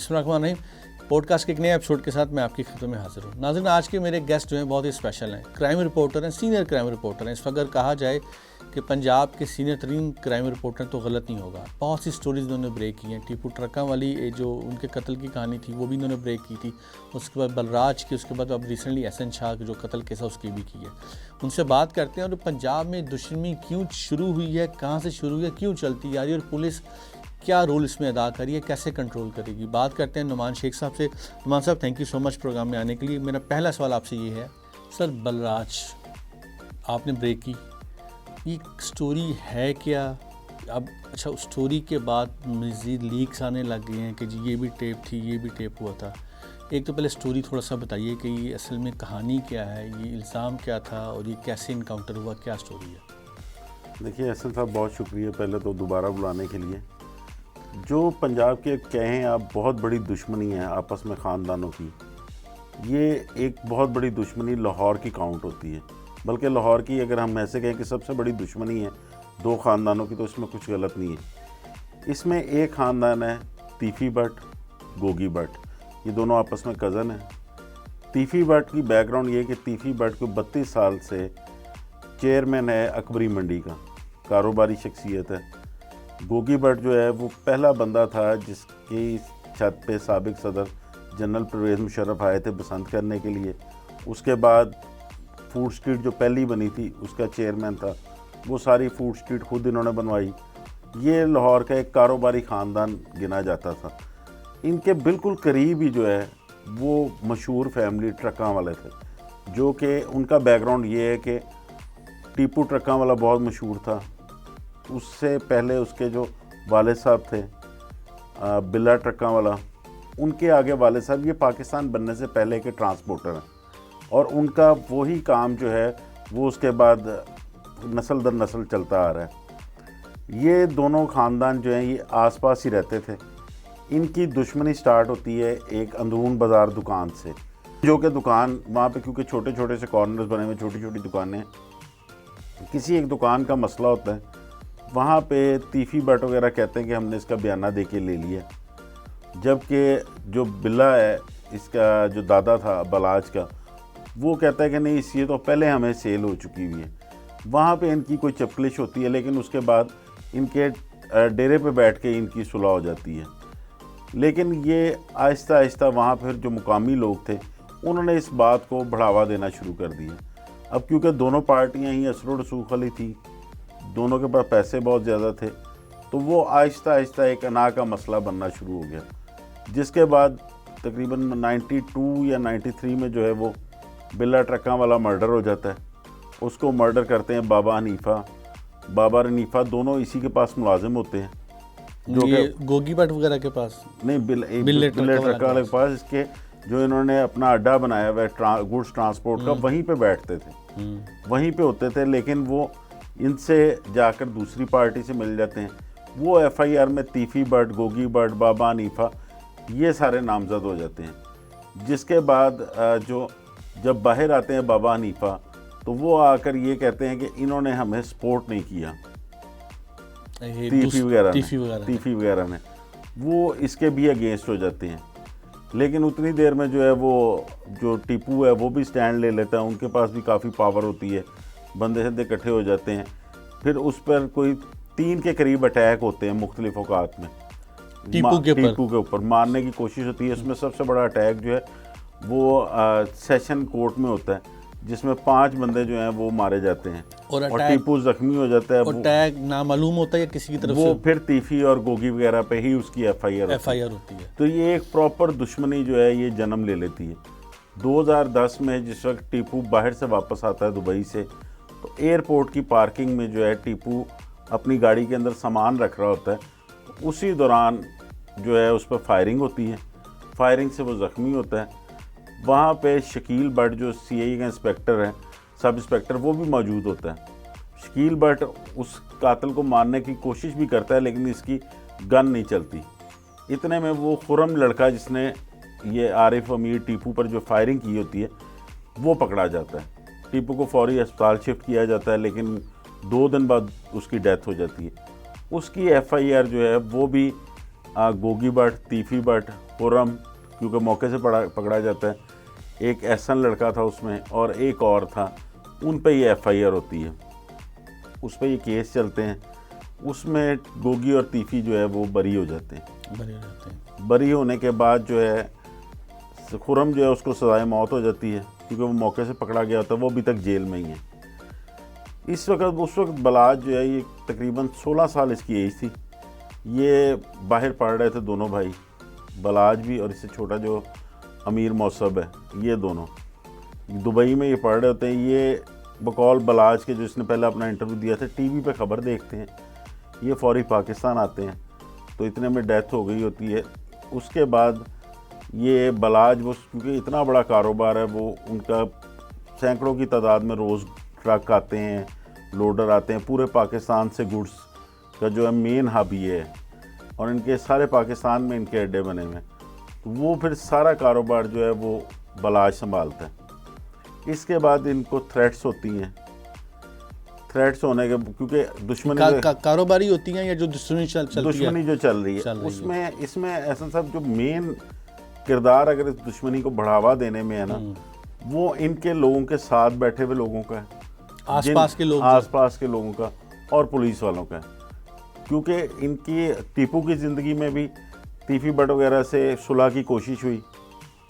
बिस्मिल्लाहिर्रहमानिर्रहीम। पॉडकास्ट के एक नए एपिसोड के साथ मैं आपकी खिदमत में हाजिर हूँ। नाज़रीन, आज के मेरे गेस्ट जो हैं बहुत ही स्पेशल हैं। क्राइम रिपोर्टर हैं, सीनियर क्राइम रिपोर्टर हैं। इस वक्त अगर कहा जाए कि पंजाब के सीनियर तरीन क्राइम रिपोर्टर तो गलत नहीं होगा। बहुत सी स्टोरीज इन्होंने ब्रेक की हैं। टीपू ट्रका वाली जो उनके कत्ल की कहानी थी वो भी इन्होंने ब्रेक की थी। उसके बाद बलराज की, उसके बाद अब रिसेंटली एहसन शाह जो कत्ल केस है उसकी भी की है। उनसे बात करते हैं और पंजाब में दुश्मनी क्यों शुरू हुई है, कहाँ से शुरू हुई है, क्यों चलती आ रही है और पुलिस क्या रोल इसमें अदा करिए, कैसे कंट्रोल करेगी। बात करते हैं नुमान शेख साहब से। नुमान साहब, thank you so much programme में आने के लिए। मेरा पहला सवाल आपसे ये है, सर बलराज आपने ब्रेक की, ये स्टोरी है क्या? अब अच्छा, उस स्टोरी के बाद मज़ीद लीक्स आने लग गए हैं कि जी ये भी टेप थी, ये भी टेप हुआ था। एक तो पहले स्टोरी थोड़ा सा बताइए कि ये असल में कहानी क्या है, ये इल्ज़ाम क्या था और ये कैसे इनकाउंटर हुआ, क्या स्टोरी है? देखिए एहसन साहब, बहुत शुक्रिया पहले तो दोबारा बुलाने के लिए। जो पंजाब के कहें आप बहुत बड़ी दुश्मनी है आपस में ख़ानदानों की, ये एक बहुत बड़ी दुश्मनी लाहौर की काउंट होती है। बल्कि लाहौर की अगर हम ऐसे कहें कि सबसे बड़ी दुश्मनी है दो ख़ानदानों की, तो इसमें कुछ गलत नहीं है। इसमें एक ख़ानदान है तीफ़ी भट्ट, गोगी भट्ट, ये दोनों आपस में कज़न हैं। तीफ़ी भट्ट की बैकग्राउंड ये है कि तीफ़ी भट्ट को 32 साल से चेयरमैन है अकबरी मंडी का, कारोबारी शख्सियत है। गोगी भट्ट जो है वो पहला बंदा था जिसकी छत पे साबिक सदर जनरल परवेज़ मुशर्रफ आए थे बसंत करने के लिए। उसके बाद फूड स्ट्रीट जो पहली बनी थी उसका चेयरमैन था, वो सारी फूड स्ट्रीट खुद इन्होंने बनवाई। ये लाहौर का एक कारोबारी ख़ानदान गिना जाता था। इनके बिल्कुल करीब ही जो है वो मशहूर फैमिली ट्रक्का वाले थे, जो कि उनका बैकग्राउंड ये है कि टीपू ट्रक्का वाला बहुत मशहूर था। उससे पहले उसके जो वालिद साहब थे बिल्ला ट्रक्का वाला, उनके आगे वालिद साहब ये पाकिस्तान बनने से पहले के ट्रांसपोर्टर हैं और उनका वही काम जो है वो उसके बाद नस्ल दर नस्ल चलता आ रहा है। ये दोनों ख़ानदान जो हैं ये आसपास ही रहते थे। इनकी दुश्मनी स्टार्ट होती है एक अंदरून बाज़ार दुकान से, जो कि दुकान वहाँ पे क्योंकि छोटे छोटे से कॉर्नर्स बने हुए, छोटी छोटी दुकानें, किसी एक दुकान का मसला होता है। वहाँ पे तीफ़ी भट्ट वगैरह कहते हैं कि हमने इसका बयाना दे के ले लिया, जबकि जो बिल्ला है इसका जो दादा था बलाज का, वो कहता है कि नहीं ये तो पहले हमें सेल हो चुकी हुई है। वहाँ पे इनकी कोई चपकलिश होती है, लेकिन उसके बाद इनके डेरे पे बैठ के इनकी सुलह हो जाती है। लेकिन ये आहिस्ता आहिस्ता वहाँ पर जो मुकामी लोग थे उन्होंने इस बात को बढ़ावा देना शुरू कर दिया। अब क्योंकि दोनों पार्टियाँ ही असर रसूख वाली थी, दोनों के पास पैसे बहुत ज़्यादा थे, तो वो आहिस्ता आहिस्ता एक अना का मसला बनना शुरू हो गया। जिसके बाद तकरीबन 92 या 93 में जो है वो बिल्ला ट्रक्का वाला मर्डर हो जाता है। उसको मर्डर करते हैं बाबा हनीफा दोनों इसी के पास मुलाजिम होते हैं, जो कि गोगी भट्ट वगैरह के पास नहीं, बिल्ले ट्रक्का वाले के पास, इसके जो इन्होंने अपना अड्डा बनाया हुआ है गुड्स ट्रांसपोर्ट का, वहीं पे बैठते थे, वहीं पे होते थे। लेकिन वो इनसे जाकर दूसरी पार्टी से मिल जाते हैं। वो एफआईआर में तीफ़ी भट्ट, गोगी भट्ट, बाबा हनीफा ये सारे नामजद हो जाते हैं। जिसके बाद जब बाहर आते हैं बाबा हनीफा, तो वो आकर ये कहते हैं कि इन्होंने हमें सपोर्ट नहीं किया, तीफ़ी वगैरह ने, वो इसके भी अगेंस्ट हो जाते हैं। लेकिन उतनी देर में जो है वो जो टीपू है वो भी स्टैंड ले लेता है, उनके पास भी काफ़ी पावर होती है, बंदे शंदे इकट्ठे हो जाते हैं। फिर उस पर कोई 3 के करीब अटैक होते हैं मुख्तलिफ औकात में, टीपू के ऊपर मारने की कोशिश होती है। उसमें सबसे बड़ा अटैक जो है वो सेशन कोर्ट में होता है, जिसमें 5 बंदे जो हैं वो मारे जाते हैं और टीपू जख्मी हो जाता है। अटैक नामालूम होता है या किसी की तरफ वो से? फिर तीफ़ी और गोगी वगैरह पे ही उसकी एफआईआर होती है। तो ये एक प्रॉपर दुश्मनी जो है ये जन्म ले लेती है। 2010 में जिस वक्त टीपू बाहर से वापस आता है दुबई से, तो एयरपोर्ट की पार्किंग में जो है टीपू अपनी गाड़ी के अंदर सामान रख रहा होता है। तो उसी दौरान जो है उस पर फायरिंग होती है, फायरिंग से वो ज़ख्मी होता है। वहाँ पे शकील भट्ट जो सीआईए का इंस्पेक्टर है, सब इंस्पेक्टर, वो भी मौजूद होता है। शकील भट्ट उस कातिल को मारने की कोशिश भी करता है, लेकिन इसकी गन नहीं चलती। इतने में वो खुरम लड़का जिसने ये आरिफ अमीर टीपू पर जो फायरिंग की होती है वो पकड़ा जाता है। टीपू को फौरी अस्पताल शिफ्ट किया जाता है, लेकिन 2 दिन बाद उसकी डेथ हो जाती है। उसकी एफआईआर जो है वो भी गोगी भट्ट, तीफ़ी भट्ट, खुरम, क्योंकि मौके से पकड़ा जाता है, एक एहसन लड़का था उसमें और एक और था, उन पे ये FIR होती है, उस पे ये केस चलते हैं। उसमें गोगी और तीफी जो है वो बरी हो जाते हैं। बरी होने के बाद जो है खुरम जो है उसको सज़ाए मौत हो जाती है, क्योंकि वो मौके से पकड़ा गया होता है, वो अभी तक जेल में ही है। उस वक्त बलाज जो है, ये तकरीबन 16 साल इसकी एज थी। ये बाहर पढ़ रहे थे दोनों भाई, बलाज भी और इससे छोटा जो अमीर मौसब है, ये दोनों दुबई में ये पढ़ रहे होते हैं। ये बकौल बलाज के, जो इसने पहले अपना इंटरव्यू दिया था, टीवी पे खबर देखते हैं, ये फौरी पाकिस्तान आते हैं, तो इतने में डेथ हो गई होती है। उसके बाद ये बलाज, वो क्योंकि इतना बड़ा कारोबार है, वो उनका सैकड़ों की तादाद में रोज़ ट्रक आते हैं, लोडर आते हैं, पूरे पाकिस्तान से गुड्स का जो है मेन हब ये है, और इनके सारे पाकिस्तान में इनके अड्डे बने हुए हैं। तो वो फिर सारा कारोबार जो है वो बलाज संभालता है। इसके बाद इनको थ्रेट्स होती हैं, थ्रेट्स होने के, क्योंकि दुश्मनी कारोबारी होती हैं या जो दुश्मनी जो चल रही है उसमें, इसमें ऐसा सब जो मेन किरदार अगर इस दुश्मनी को बढ़ावा देने में है ना, वो इनके लोगों के साथ बैठे हुए लोगों का है, आसपास के लोगों का और पुलिस वालों का है। क्योंकि इनकी टीपू की ज़िंदगी में भी तीफी भट्ट वगैरह से सुलह की कोशिश हुई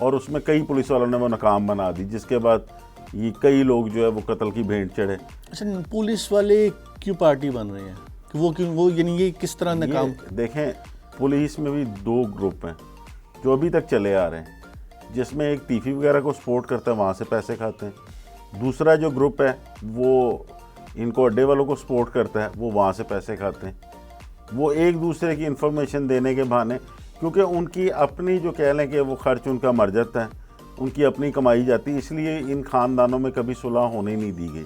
और उसमें कई पुलिस वालों ने वो नाकाम बना दी, जिसके बाद ये कई लोग जो है वो कत्ल की भेंट चढ़े। अच्छा, पुलिस वाले क्यों पार्टी बन रहे हैं? वो यानी ये किस तरह नाकाम? देखें, पुलिस में भी 2 ग्रुप हैं जो अभी तक चले आ रहे हैं, जिसमें एक तीफी वगैरह को सपोर्ट करता है, वहाँ से पैसे खाते हैं। दूसरा जो ग्रुप है वो इनको अड्डे वालों को सपोर्ट करता है, वो वहाँ से पैसे खाते हैं। वो एक दूसरे की इन्फॉर्मेशन देने के बहाने, क्योंकि उनकी अपनी जो कह लें कि वो खर्च उनका मर जाता है, उनकी अपनी कमाई जाती है, इसलिए इन ख़ानदानों में कभी सुलह होने नहीं दी गई।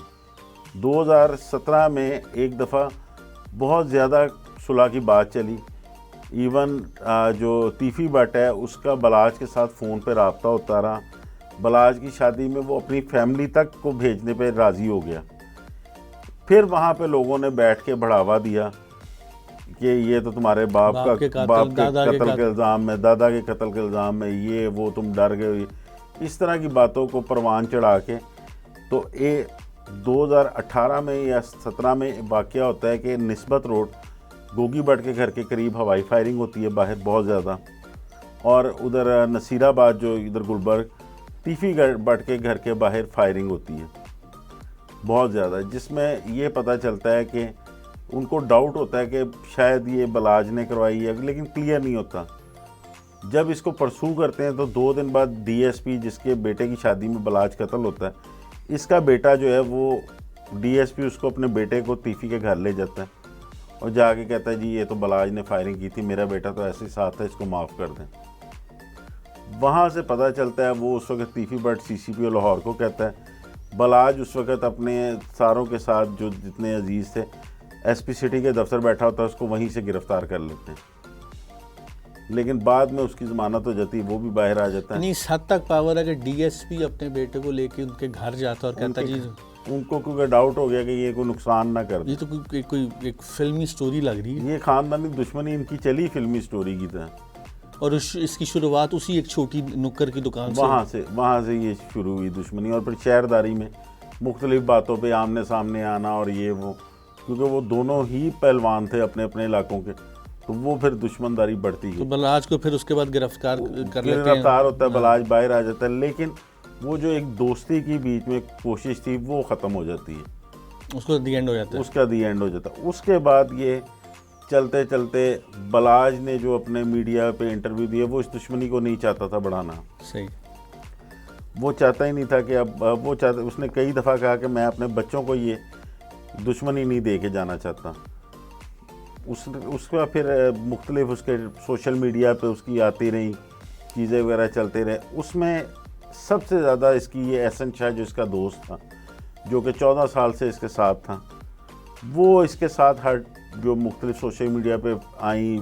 2017 में एक दफ़ा बहुत ज़्यादा सुलह की बात चली। इवन जो तीफी भट्ट है उसका बलाज के साथ फ़ोन पे रब्ता होता रहा। बलाज की शादी में वो अपनी फैमिली तक को भेजने पे राज़ी हो गया। फिर वहाँ पे लोगों ने बैठ के बढ़ावा दिया कि ये तो तुम्हारे बाप के कत्ल के इल्ज़ाम में, दादा के कत्ल के इल्ज़ाम में, ये वो तुम डर गए, इस तरह की बातों को परवान चढ़ा के। तो ये 2018 में या 17 में वाक़या होता है कि निस्बत रोड गोगी भट्ट के घर के करीब हवाई फायरिंग होती है बाहर बहुत ज़्यादा, और उधर नसीराबाद जो इधर गुलबर्ग तीफी भट्ट के घर के बाहर फायरिंग होती है बहुत ज़्यादा, जिसमें ये पता चलता है कि उनको डाउट होता है कि शायद ये बलाज ने करवाई है, लेकिन क्लियर नहीं होता। जब इसको परसू करते हैं तो 2 दिन बाद DSP, जिसके बेटे की शादी में बलाज कत्ल होता है, इसका बेटा जो है वो DSP उसको अपने बेटे को तीफी के घर ले जाता है और जाके कहता है जी ये तो बलाज ने फायरिंग की थी, मेरा बेटा तो ऐसे ही साथ है, इसको माफ़ कर दें। वहाँ से पता चलता है वो उस वक्त तीफी भट्ट CCPO लाहौर को कहता है। बलाज उस वक्त अपने सारों के साथ जो जितने अजीज़ थे SP सिटी के दफ्तर बैठा होता है, उसको वहीं से गिरफ़्तार कर लेते हैं, लेकिन बाद में उसकी ज़मानत हो जाती है, वो भी बाहर आ जाता है। इस हद तक पावर है कि DSP अपने बेटे को लेके उनके घर जाता और कहता जी, उनको क्योंकि डाउट हो गया कि ये कोई नुकसान ना कर दे। ये तो कोई एक फिल्मी स्टोरी लग रही है। ये ख़ानदानी दुश्मनी इनकी चली फिल्मी स्टोरी की तरह, और इसकी शुरुआत उसी एक छोटी नुक्कर की दुकान वहाँ से ये शुरू हुई दुश्मनी, और फिर शहरदारी में मुख्तलिफ बातों पे आमने सामने आना और ये वो, क्योंकि वो दोनों ही पहलवान थे अपने अपने इलाकों के, तो वो फिर दुश्मनदारी बढ़ती है। तो बलाज को फिर उसके बाद गिरफ्तार कर लेते हैं। गिरफ्तार होता है, बलाज बाहर आ जाता है, लेकिन वो जो एक दोस्ती की बीच में कोशिश थी वो ख़त्म हो जाती है, उसका दी एंड हो जाता है। उसके बाद ये चलते चलते बलाज ने जो अपने मीडिया पे इंटरव्यू दिए, वो इस दुश्मनी को नहीं चाहता था बढ़ाना। सही, वो चाहता ही नहीं था कि अब उसने कई दफ़ा कहा कि मैं अपने बच्चों को ये दुश्मनी नहीं दे के जाना चाहता। उसका फिर मुख्तलिफ उसके सोशल मीडिया पे उसकी आती रही चीज़ें वगैरह चलते रहे। उसमें सबसे ज़्यादा इसकी ये एहसन शाह जो इसका दोस्त था, जो कि 14 साल से इसके साथ था, वो इसके साथ हर जो मुख्तलिफ सोशल मीडिया पे आई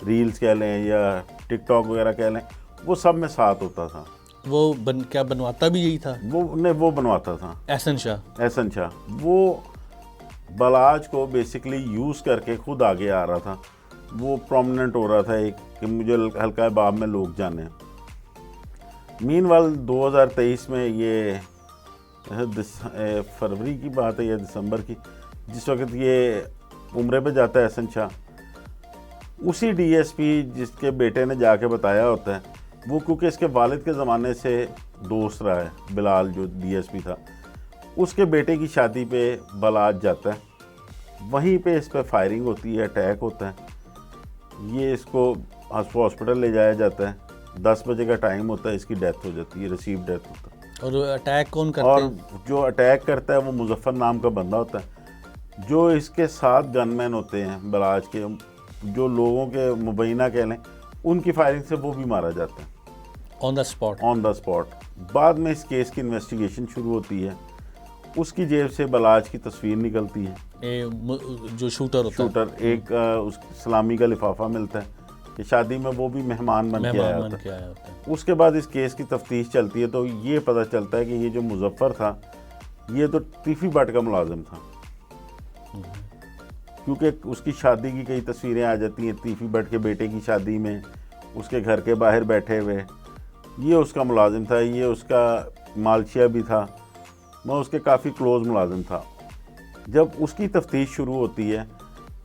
रील्स कह लें या टिकटॉक वगैरह कह लें, वो सब में साथ होता था। वो क्या बनवाता भी यही था? वो बनवाता था एहसन शाह। वो बलाज को बेसिकली यूज़ करके खुद आगे आ रहा था। वो प्रोमिनेंट हो रहा था एक कि मुझे हल्का बाब में लोग जाने। मीनवाइल 2023 में ये फरवरी की बात है या दिसंबर की, जिस वक्त ये उम्रे पे जाता है एहसन शाह, उसी डीएसपी जिसके बेटे ने जाके बताया होता है, वो क्योंकि इसके वालिद के ज़माने से दोस्त रहा है, बिलाल जो डीएसपी था, उसके बेटे की शादी पे बलाज जाता है, वहीं पे इस पर फायरिंग होती है, अटैक होता है, ये इसको हॉस्पिटल ले जाया जाता है, 10 बजे का टाइम होता है, इसकी डेथ हो जाती है, रिसीव डेथ होता है। और अटैक कौन करता है? और जो अटैक करता है वो मुजफ्फर नाम का बंदा होता है। जो इसके साथ गनमैन होते हैं बलाज के, जो लोगों के मुबैना कह लें, उनकी फायरिंग से वो भी मारा जाता है on the spot. On the spot. बाद में इस केस की इन्वेस्टिगेशन शुरू होती है, उसकी जेब से बलाज की तस्वीर निकलती है, जो शूटर होता है, शूटर एक उस सलामी का लिफाफा मिलता है कि शादी में वो भी मेहमान बन के आया होता है। उसके बाद इस केस की तफ्तीश चलती है तो ये पता चलता है कि ये जो मुजफ्फर था, ये तो तीफी भट्ट का मुलाजिम था, क्योंकि उसकी शादी की कई तस्वीरें आ जाती हैं तीफी भट्ट के बेटे की शादी में, उसके घर के बाहर बैठे हुए, ये उसका मुलाजिम था, ये उसका मालशिया भी था, मैं उसके काफ़ी क्लोज मुलाजिम था। जब उसकी तफ्तीश शुरू होती है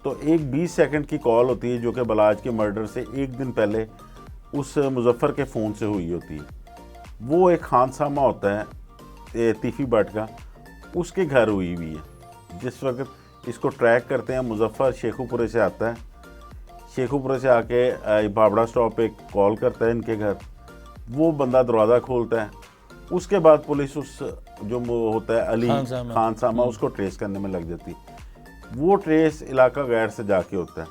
तो एक 20 सेकंड की कॉल होती है जो कि बलाज के मर्डर से एक दिन पहले उस मुजफ्फर के फ़ोन से हुई होती है। वो एक खानसामा होता है तीफी भट्ट का, उसके घर हुई हुई है। जिस वक्त इसको ट्रैक करते हैं, मुजफ्फर शेखुपुरे से आता है, शेखुपुरे से आके बाबड़ा स्टॉप पे कॉल करता है इनके घर, वो बंदा दरवाज़ा खोलता है। उसके बाद पुलिस उस जो होता है अली खानसामा उसको ट्रेस करने में लग जाती है। वो ट्रेस इलाका गैर से जाके होता है,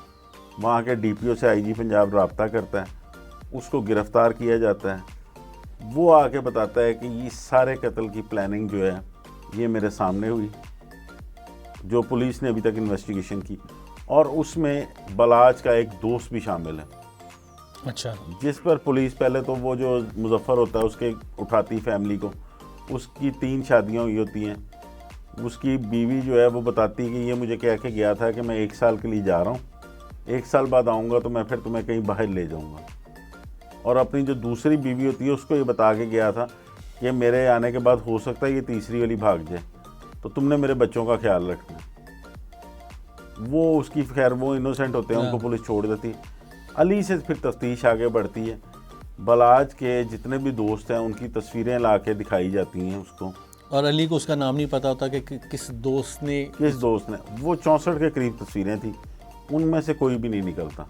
वहाँ के डीपीओ से आईजी पंजाब रब्ता करता है, उसको गिरफ़्तार किया जाता है। वो आके बताता है कि ये सारे कत्ल की प्लानिंग जो है ये मेरे सामने हुई, जो पुलिस ने अभी तक इन्वेस्टिगेशन की, और उसमें बलाज का एक दोस्त भी शामिल है। अच्छा। जिस पर पुलिस पहले तो वो जो मुजफ्फर होता है उसके उठाती फैमिली को, उसकी 3 शादियाँ हुई होती हैं, उसकी बीवी जो है वो बताती है कि ये मुझे कह के गया था कि मैं 1 साल के लिए जा रहा हूँ, 1 साल बाद आऊँगा तो मैं फिर तुम्हें कहीं बाहर ले जाऊँगा। और अपनी जो दूसरी बीवी होती है उसको ये बता के गया था कि मेरे आने के बाद हो सकता है ये तीसरी वाली भाग जाए, तो तुमने मेरे बच्चों का ख्याल रखना। वो उसकी खैर वो इनोसेंट होते हैं, उनको पुलिस छोड़ देती है। अली से फिर तफ्तीश आगे बढ़ती है, बलाज के जितने भी दोस्त हैं उनकी तस्वीरें ला के दिखाई जाती हैं उसको, और अली को उसका नाम नहीं पता होता कि किस दोस्त ने वो 64 के करीब तस्वीरें थी, उनमें से कोई भी नहीं निकलता,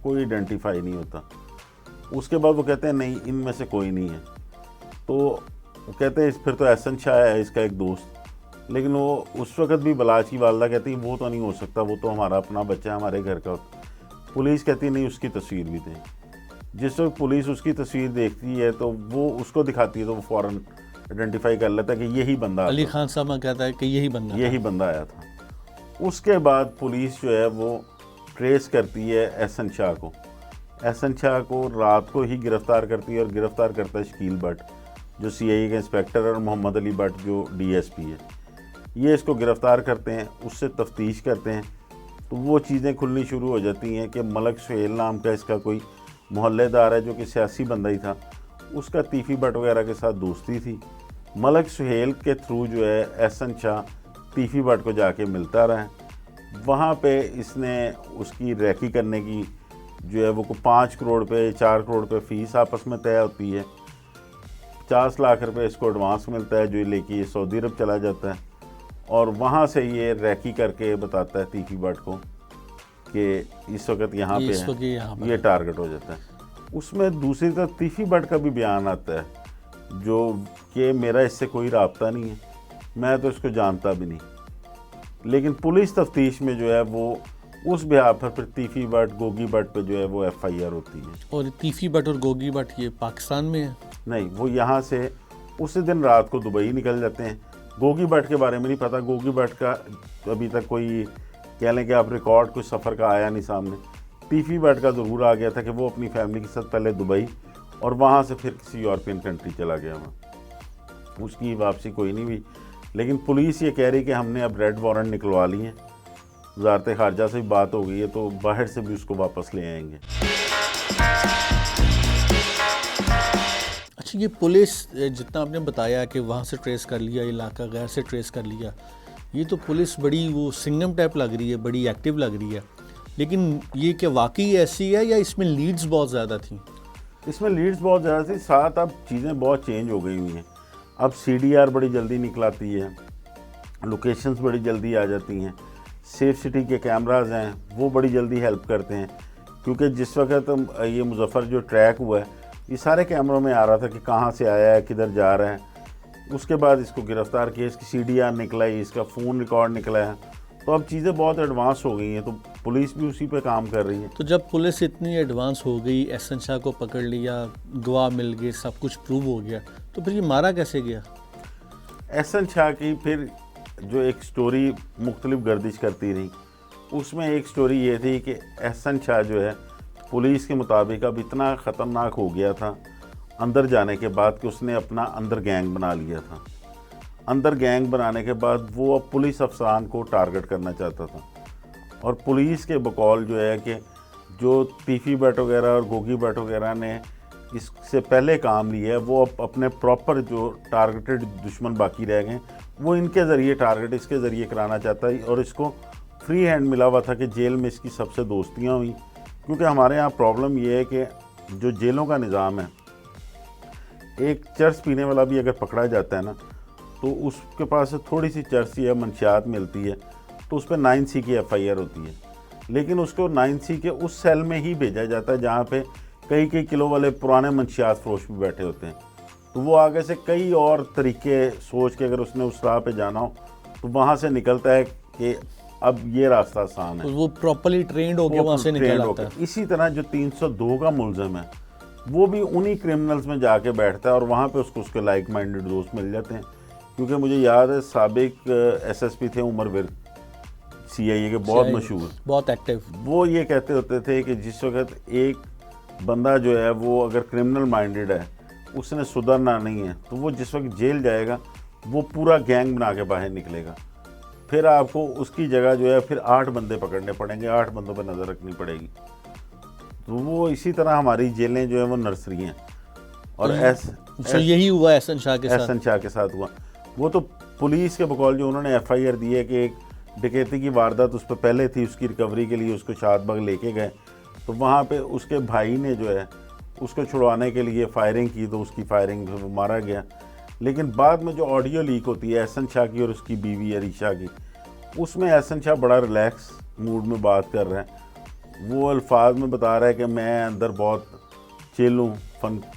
कोई आइडेंटिफाई नहीं होता। उसके बाद वो कहते हैं नहीं इनमें से कोई नहीं है, तो वो कहते हैं फिर तो एहसन शाह है इसका एक दोस्त, लेकिन वो उस वक्त भी बलाज की वालदा कहती है वो तो नहीं हो सकता, वो तो हमारा अपना बच्चा है, हमारे घर का। पुलिस कहती नहीं उसकी तस्वीर भी दें। जिस वक्त पुलिस उसकी तस्वीर देखती है तो वो उसको दिखाती है तो वो फ़ौरन आइडेंटिफाई कर लेता है कि यही बंदा, अली खान साहब कहता है कि यही बंदा आया था। उसके बाद पुलिस जो है वो ट्रेस करती है एहसन शाह को, एहसन शाह को रात को ही गिरफ़्तार करती है, और गिरफ़्तार करता है शकील भट्ट जो सीआईए के इंस्पेक्टर, और मोहम्मद अली भट्ट जो डीएसपी है। ये इसको गिरफ़्तार करते हैं, उससे तफ्तीश करते हैं, तो वो चीज़ें खुलनी शुरू हो जाती हैं कि मलक सुहेल नाम का इसका कोई मोहल्लेदार है जो कि सियासी बंदा ही था, उसका तीफी भट्ट वगैरह के साथ दोस्ती थी। मलक सुहेल के थ्रू जो है एहसन शाह तीफी भट्ट को जाके मिलता रहा, वहाँ पे इसने उसकी रैकी करने की जो है वो 5 करोड़ पे 4 करोड़ पे फ़ीस आपस में तय होती है, 50 लाख रुपए इसको एडवांस मिलता है जो लेके ये सऊदी अरब चला जाता है, और वहाँ से ये रैकी करके बताता है तीफी भट्ट को कि इस वक्त यहाँ पे है, ये टारगेट हो जाता है। उसमें दूसरी तरफ तीफी भट्ट का भी बयान आता है जो कि मेरा इससे कोई राब्ता नहीं है, मैं तो इसको जानता भी नहीं, लेकिन पुलिस तफ्तीश में जो है वो उस बिहार पर फिर तीफी भट्ट गोगी भट्ट पे जो है वो एफआईआर होती है। और तीफी भट्ट और गोगी भट्ट ये पाकिस्तान में है? नहीं, वो यहाँ से उसी दिन रात को दुबई निकल जाते हैं। गोगी भट्ट के बारे में नहीं पता, गोगी भट्ट का अभी तक कोई कह लें कि आप रिकॉर्ड कुछ सफ़र का आया नहीं सामने। तीफी भट्ट का ज़रूर आ गया था कि वो अपनी फैमिली के साथ पहले दुबई और वहाँ से फिर किसी यूरोपियन कंट्री चला गया, वहाँ उसकी वापसी कोई नहीं हुई। लेकिन पुलिस ये कह रही कि हमने अब रेड वारंट निकलवा लिए हैं वजारत खारजा से भी बात हो गई है, तो बाहर से भी उसको वापस ले आएंगे। अच्छा, ये पुलिस जितना आपने बताया कि वहाँ से ट्रेस कर लिया, इलाका गैर से ट्रेस कर लिया, ये तो पुलिस बड़ी वो सिंघम टाइप लग रही है, बड़ी एक्टिव लग रही है, लेकिन ये क्या वाकई ऐसी है या इसमें लीड्स बहुत ज़्यादा थी? इसमें लीड्स बहुत ज़्यादा थी, साथ अब चीज़ें बहुत चेंज हो गई हुई हैं। अब CDR बड़ी जल्दी निकलाती है, लोकेशंस बड़ी जल्दी आ जाती हैं, सेफ सिटी के कैमराज हैं वो बड़ी जल्दी हेल्प करते हैं, क्योंकि जिस वक्त ये मुजफ्फर जो ट्रैक हुआ है ये सारे कैमरों में आ रहा था कि कहाँ से आया है, किधर जा रहा है। उसके बाद इसको गिरफ़्तार किया, इसकी CDR निकला है, इसका फ़ोन रिकॉर्ड निकला है, तो अब चीज़ें बहुत एडवांस हो गई हैं, तो पुलिस भी उसी पे काम कर रही है। तो जब पुलिस इतनी एडवांस हो गई, एहसन शाह को पकड़ लिया, गवाह मिल गए, सब कुछ प्रूव हो गया, तो फिर ये मारा कैसे गया? एहसन शाह की फिर जो एक स्टोरी मुख्तलिफ गर्दिश करती रही, उसमें एक स्टोरी ये थी कि एहसन शाह जो है पुलिस के मुताबिक अब इतना ख़तरनाक हो गया था अंदर जाने के बाद कि उसने अपना अंदर गैंग बना लिया था। अंदर गैंग बनाने के बाद वो अब पुलिस अफसरान को टारगेट करना चाहता था, और पुलिस के बकौल जो है कि जो तीफी भट्ट वगैरह और गोगी भट्ट वगैरह ने इससे पहले काम लिया है, वो अब अपने प्रॉपर जो टारगेटेड दुश्मन बाकी रह गए वो इनके ज़रिए टारगेट इसके ज़रिए कराना चाहता है। और इसको फ्री हैंड मिला हुआ था कि जेल में इसकी सबसे दोस्तियाँ हुई, क्योंकि हमारे यहाँ प्रॉब्लम ये है कि जो जेलों का निज़ाम है, एक चर्च पीने वाला भी अगर पकड़ा जाता है ना, तो उसके पास थोड़ी सी चर्च या मंशियात मिलती है तो उस पर 9C की FIR होती है, लेकिन उसको 9C के उस सेल में ही भेजा जाता है जहाँ पे कई कई किलो वाले पुराने मंशियात फरोश भी बैठे होते हैं। तो वो आगे से कई और तरीके सोच के अगर उसने उस राह पे जाना हो तो वहाँ से निकलता है कि अब ये रास्ता आसान है, तो वो प्रॉपर्ली ट्रेंड हो गया, वहाँ से निकल आता है। इसी तरह जो 302 का मुलजिम है वो भी उन्हीं क्रिमिनल्स में जाके बैठता है, और वहाँ पे उसको उसके लाइक माइंडेड दोस्त मिल जाते हैं। क्योंकि मुझे याद है साबिक SSP थे उमर विर्क, CIA के बहुत मशहूर, बहुत एक्टिव, वो ये कहते होते थे कि जिस वक्त एक बंदा जो है वो अगर क्रिमिनल माइंडेड है, उसने सुधरना नहीं है, तो वो जिस वक्त जेल जाएगा वो पूरा गैंग बना के बाहर निकलेगा, फिर आपको उसकी जगह जो है फिर 8 बंदे पकड़ने पड़ेंगे, 8 बंदों पर नज़र रखनी पड़ेगी। तो वो इसी तरह हमारी जेलें जो है वो नर्सरी हैं। और यही हुआ एहसन शाह के साथ हुआ। वो तो पुलिस के बकौल जो उन्होंने FIR दी है कि एक डकैती की वारदात उस पर पहले थी, उसकी रिकवरी के लिए उसको शादबाग लेके गए, तो वहाँ पे उसके भाई ने जो है उसको छुड़वाने के लिए फायरिंग की, तो उसकी फायरिंग में वो मारा गया। लेकिन बाद में जो ऑडियो लीक होती है एहसन शाह की और उसकी बीवी अरीशा की, उसमें एहसन शाह बड़ा रिलैक्स मूड में बात कर रहे हैं, वो अल्फाज में बता रहा है कि मैं अंदर बहुत चिल हूँ,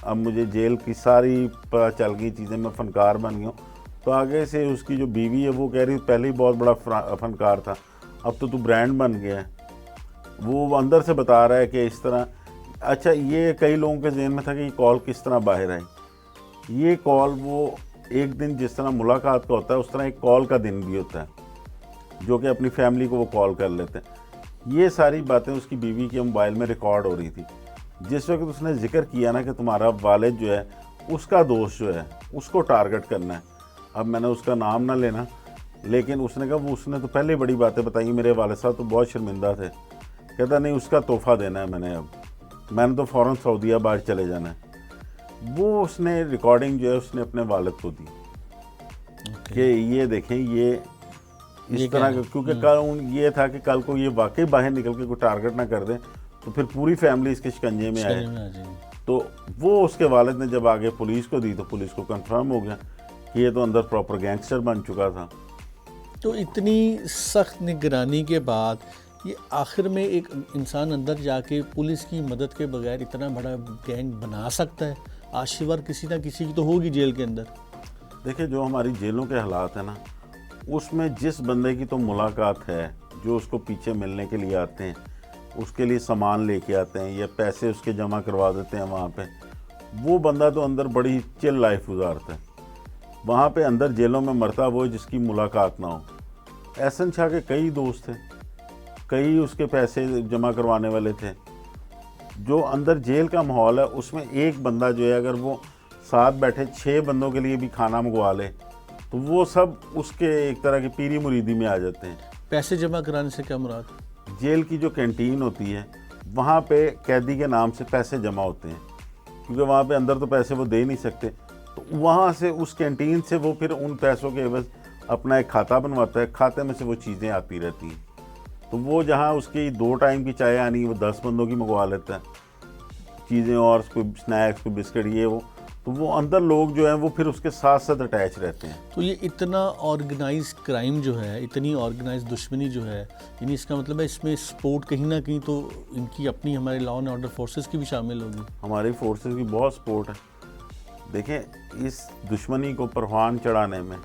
अब मुझे जेल की सारी पता चल गई चीज़ें, मैं फ़नकार बन गया हूँ। तो आगे से उसकी जो बीवी है वो कह रही पहले ही बहुत बड़ा फ़नकार था, अब तो तू ब्रांड बन गया है। वो अंदर से बता रहा है कि इस तरह। अच्छा, ये कई लोगों के जहन में था कि ये कॉल किस तरह बाहर आई। ये कॉल वो एक दिन जिस तरह मुलाकात का होता है उस तरह एक कॉल का दिन भी होता है, जो कि अपनी फैमिली को वो कॉल कर लेते हैं। ये सारी बातें उसकी बीवी के मोबाइल में रिकॉर्ड हो रही थी। जिस वक्त उसने जिक्र किया ना कि तुम्हारा वालिद जो है उसका दोस्त जो है उसको टारगेट करना है, अब मैंने उसका नाम ना लेना, लेकिन उसने कहा वो उसने तो पहले बड़ी बातें बताई, मेरे वालिद साहब तो बहुत शर्मिंदा थे। कहता नहीं, उसका तोहफ़ा देना है मैंने तो फ़ौरन सऊदीयाबाद चले जाना है। वो उसने रिकॉर्डिंग जो है उसने अपने वालिद को दी कि ये देखें ये इस तरह का, क्योंकि कल ये था कि कल को ये वाकई बाहर निकल के कोई टारगेट ना कर दे तो फिर पूरी फैमिली इसके शिकंजे में आए। तो वो उसके वालिद ने जब आगे पुलिस को दी तो पुलिस को कंफर्म हो गया कि ये तो अंदर प्रॉपर गैंगस्टर बन चुका था। तो इतनी सख्त निगरानी के बाद ये आखिर में एक इंसान अंदर जाके पुलिस की मदद के बगैर इतना बड़ा गैंग बना सकता है? आशिवर किसी ना किसी की तो होगी जेल के अंदर। देखिए, जो हमारी जेलों के हालात है ना, उसमें जिस बंदे की तो मुलाकात है, जो उसको पीछे मिलने के लिए आते हैं, उसके लिए सामान लेके आते हैं या पैसे उसके जमा करवा देते हैं वहाँ पे, वो बंदा तो अंदर बड़ी चिल लाइफ गुजारता है। वहाँ पे अंदर जेलों में मरता वो जिसकी मुलाकात ना हो। एहसन शाह के कई दोस्त थे, कई उसके पैसे जमा करवाने वाले थे। जो अंदर जेल का माहौल है उसमें एक बंदा जो है अगर वो साथ बैठे 6 बंदों के लिए भी खाना मंगवा ले तो वो सब उसके एक तरह की पीरी मुरीदी में आ जाते हैं। पैसे जमा कराने से क्या मुराद? जेल की जो कैंटीन होती है वहाँ पे कैदी के नाम से पैसे जमा होते हैं, क्योंकि वहाँ पे अंदर तो पैसे वो दे नहीं सकते, तो वहाँ से उस कैंटीन से वो फिर उन पैसों के एवज अपना एक खाता बनवाता है, खाते में से वो चीज़ें आती रहती हैं। तो वो जहाँ उसकी 2 टाइम की चाय आनी वो 10 बंदों की मंगवा लेता है चीज़ें, और कोई स्नैक्स, कोई बिस्किट, ये वो, तो वो अंदर लोग जो हैं वो फिर उसके साथ साथ अटैच रहते हैं। तो ये इतना ऑर्गेनाइज क्राइम जो है, इतनी ऑर्गेनाइज दुश्मनी जो है, यानी इसका मतलब है इसमें सपोर्ट कहीं ना कहीं तो इनकी अपनी हमारे लॉ एंड ऑर्डर फोर्सेस की भी शामिल होगी। हमारी फोर्सेस की बहुत सपोर्ट है। देखें, इस दुश्मनी को परवान चढ़ाने में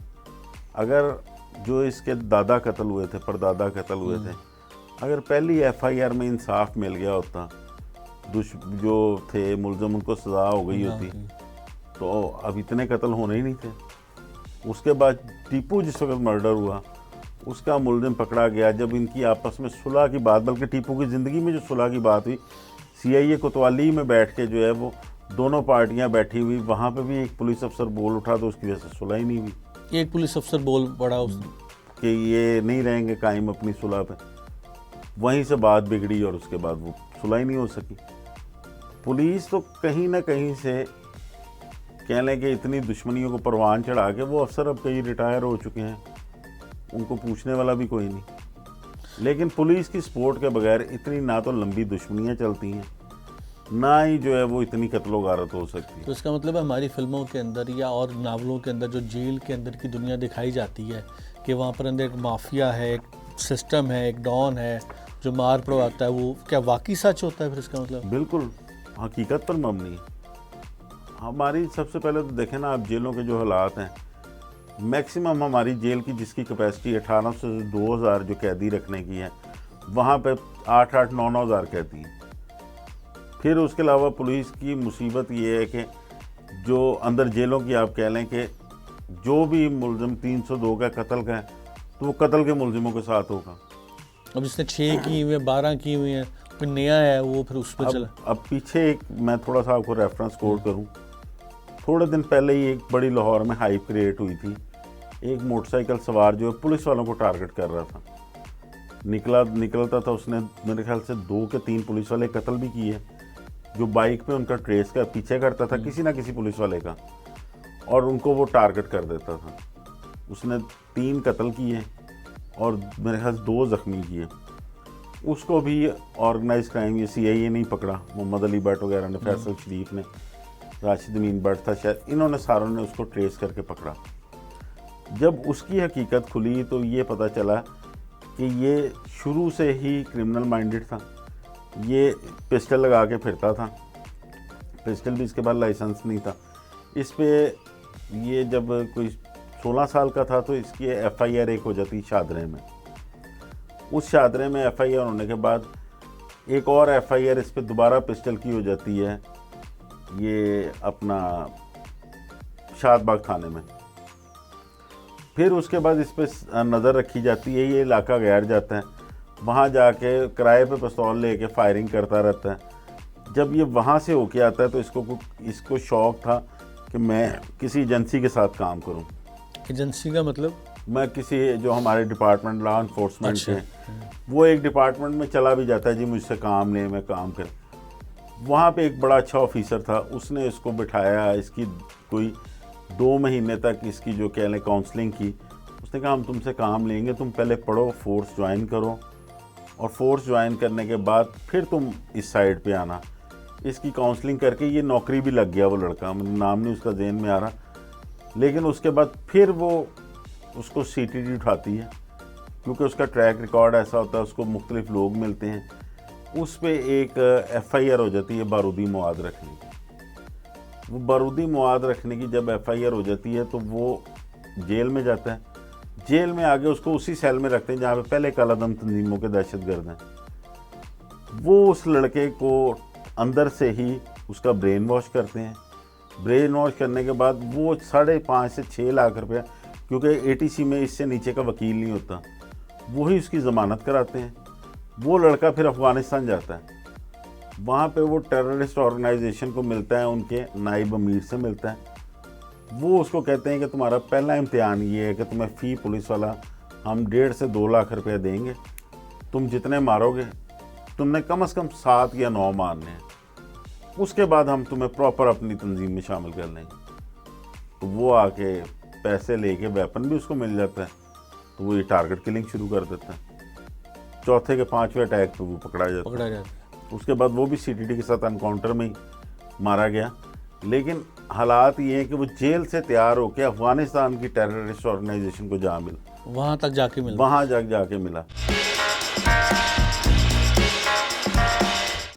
अगर जो इसके दादा कत्ल हुए थे, परदादा कत्ल हुए थे, अगर पहली FIR में इंसाफ मिल गया होता, जो थे मुलजम उनको सज़ा हो गई होती, तो अब इतने कत्ल होने ही नहीं थे। उसके बाद टीपू जिस वक्त मर्डर हुआ उसका मुलजिम पकड़ा गया, जब इनकी आपस में सुलह की बात, बल्कि टीपू की ज़िंदगी में जो सुलह की बात हुई, CIA कोतवाली में बैठ के जो है वो दोनों पार्टियां बैठी हुई, वहाँ पे भी एक पुलिस अफसर बोल उठा तो उसकी वजह से सुलह ही नहीं हुई। एक पुलिस अफसर बोल पड़ा उस कि ये नहीं रहेंगे कायम अपनी सुलह पे, वहीं से बात बिगड़ी और उसके बाद वो सुलह ही नहीं हो सकी। पुलिस तो कहीं ना कहीं से कह लें कि इतनी दुश्मनियों को परवान चढ़ा के, वो अफसर अब कई रिटायर हो चुके हैं, उनको पूछने वाला भी कोई नहीं, लेकिन पुलिस की सपोर्ट के बगैर इतनी ना तो लंबी दुश्मनियाँ चलती हैं, ना ही जो है वो इतनी कत्लो गारत हो सकती है। तो इसका मतलब है हमारी फिल्मों के अंदर या और नावलों के अंदर जो जेल के अंदर की दुनिया दिखाई जाती है कि वहाँ पर अंदर एक माफिया है, एक सिस्टम है, एक डॉन है जो मार पड़वाता है, वो क्या वाकई सच होता है फिर इसका मतलब? बिल्कुल हकीकत पर मबनी है। हमारी सबसे पहले तो देखें ना आप, जेलों के जो हालात हैं, मैक्सिमम हमारी जेल की जिसकी कैपेसिटी 1800 से 2000 जो कैदी रखने की है, वहाँ पे 8-8, 9-9 हज़ार कैदी हैं। फिर उसके अलावा पुलिस की मुसीबत ये है कि जो अंदर जेलों की आप कह लें कि जो भी मुलजिम 302 का कत्ल का है, तो वो कत्ल के मुलजिमों के साथ होगा। अब जिसने 6 की हुई है, 12 की हुई है, कोई नया है वो फिर उस पर चला। अब पीछे एक मैं थोड़ा सा आपको रेफरेंस कोट करूं, थोड़े दिन पहले ही एक बड़ी लाहौर में हाइप क्रिएट हुई थी। एक मोटरसाइकिल सवार जो है पुलिस वालों को टारगेट कर रहा था, निकलता था, उसने मेरे ख्याल से 2 के 3 पुलिस वाले कत्ल भी किए, जो बाइक पे उनका ट्रेस का पीछे करता था किसी ना किसी पुलिस वाले का, और उनको वो टारगेट कर देता था। उसने 3 कत्ल किए और मेरे ख्याल 2 ज़ख्मी किए। उसको भी ऑर्गेनाइज क्राइम, ये CIA नहीं पकड़ा, मोहम्मद अली भट्ट वगैरह ने, फैसल शरीफ ने, राशिद अमीन भट्ट था शायद, इन्होंने सारों ने उसको ट्रेस करके पकड़ा। जब उसकी हकीकत खुली तो ये पता चला कि ये शुरू से ही क्रिमिनल माइंडेड था। ये पिस्टल लगा के फिरता था, पिस्टल भी इसके बाद लाइसेंस नहीं था इस पे। ये जब कोई 16 साल का था तो इसकी FIR एक हो जाती शादरे में। उस शादरे में FIR होने के बाद एक और FIR इस पे दोबारा पिस्टल की हो जाती है, ये अपना शादबाग थाने में। फिर उसके बाद इस पे नज़र रखी जाती है, ये इलाका गैर जाता है, वहाँ जाके किराए पे पिस्तौल लेके फायरिंग करता रहता है। जब ये वहाँ से होके आता है तो इसको शौक़ था कि मैं किसी एजेंसी के साथ काम करूं। एजेंसी का मतलब? मैं किसी जो हमारे डिपार्टमेंट लॉ इन्फोर्समेंट के, वो एक डिपार्टमेंट में चला भी जाता है, जी मुझसे काम ले, मैं काम कर। वहाँ पे एक बड़ा अच्छा ऑफिसर था, उसने इसको बिठाया, इसकी कोई 2 महीने तक इसकी जो कह लें काउंसलिंग की। उसने कहा हम तुमसे काम लेंगे, तुम पहले पढ़ो, फोर्स ज्वाइन करो, और फोर्स ज्वाइन करने के बाद फिर तुम इस साइड पे आना। इसकी काउंसलिंग करके ये नौकरी भी लग गया वो लड़का, नाम नहीं उसका ज़हन में आ रहा, लेकिन उसके बाद फिर वो उसको CTD उठाती है, क्योंकि उसका ट्रैक रिकॉर्ड ऐसा होता है, उसको मुख्तलिफ लोग मिलते हैं, उस पर एक FIR हो जाती है बारूदी मवाद रखने की। वो बारूदी मवाद रखने की जब FIR हो जाती है तो वो जेल में जाता है। जेल में आगे उसको उसी सेल में रखते हैं जहाँ पे पहले कालादम तंजीमों के दहशतगर्द हैं। वो उस लड़के को अंदर से ही उसका ब्रेन वॉश करते हैं। ब्रेन वॉश करने के बाद वो 5.5 से 6 लाख रुपया, क्योंकि ATC में इससे नीचे का वकील नहीं होता, वही उसकी ज़मानत कराते हैं। वो लड़का फिर अफ़गानिस्तान जाता है, वहाँ पे वो टेररिस्ट ऑर्गेनाइजेशन को मिलता है, उनके नाइब अमीर से मिलता है। वो उसको कहते हैं कि तुम्हारा पहला इम्तिहान ये है कि तुम्हें फ़ी पुलिस वाला हम 1.5 से 2 लाख रुपए देंगे, तुम जितने मारोगे तुमने कम से कम 7 या 9 मारने हैं, उसके बाद हम तुम्हें प्रॉपर अपनी तंजीम में शामिल कर लेंगे। तो वो आके पैसे लेके वेपन भी उसको मिल जाता है, तो वो ये टारगेट किलिंग शुरू कर देता है। चौथे के 5वें अटैक पे वो पकड़ा जाता है। उसके बाद वो भी सीटीटी के साथ एनकाउंटर में ही मारा गया। लेकिन हालात ये हैं कि वो जेल से तैयार होकर अफगानिस्तान की टेररिस्ट ऑर्गेनाइजेशन को जा मिला, वहाँ तक जाके मिला, वहाँ जाके मिला।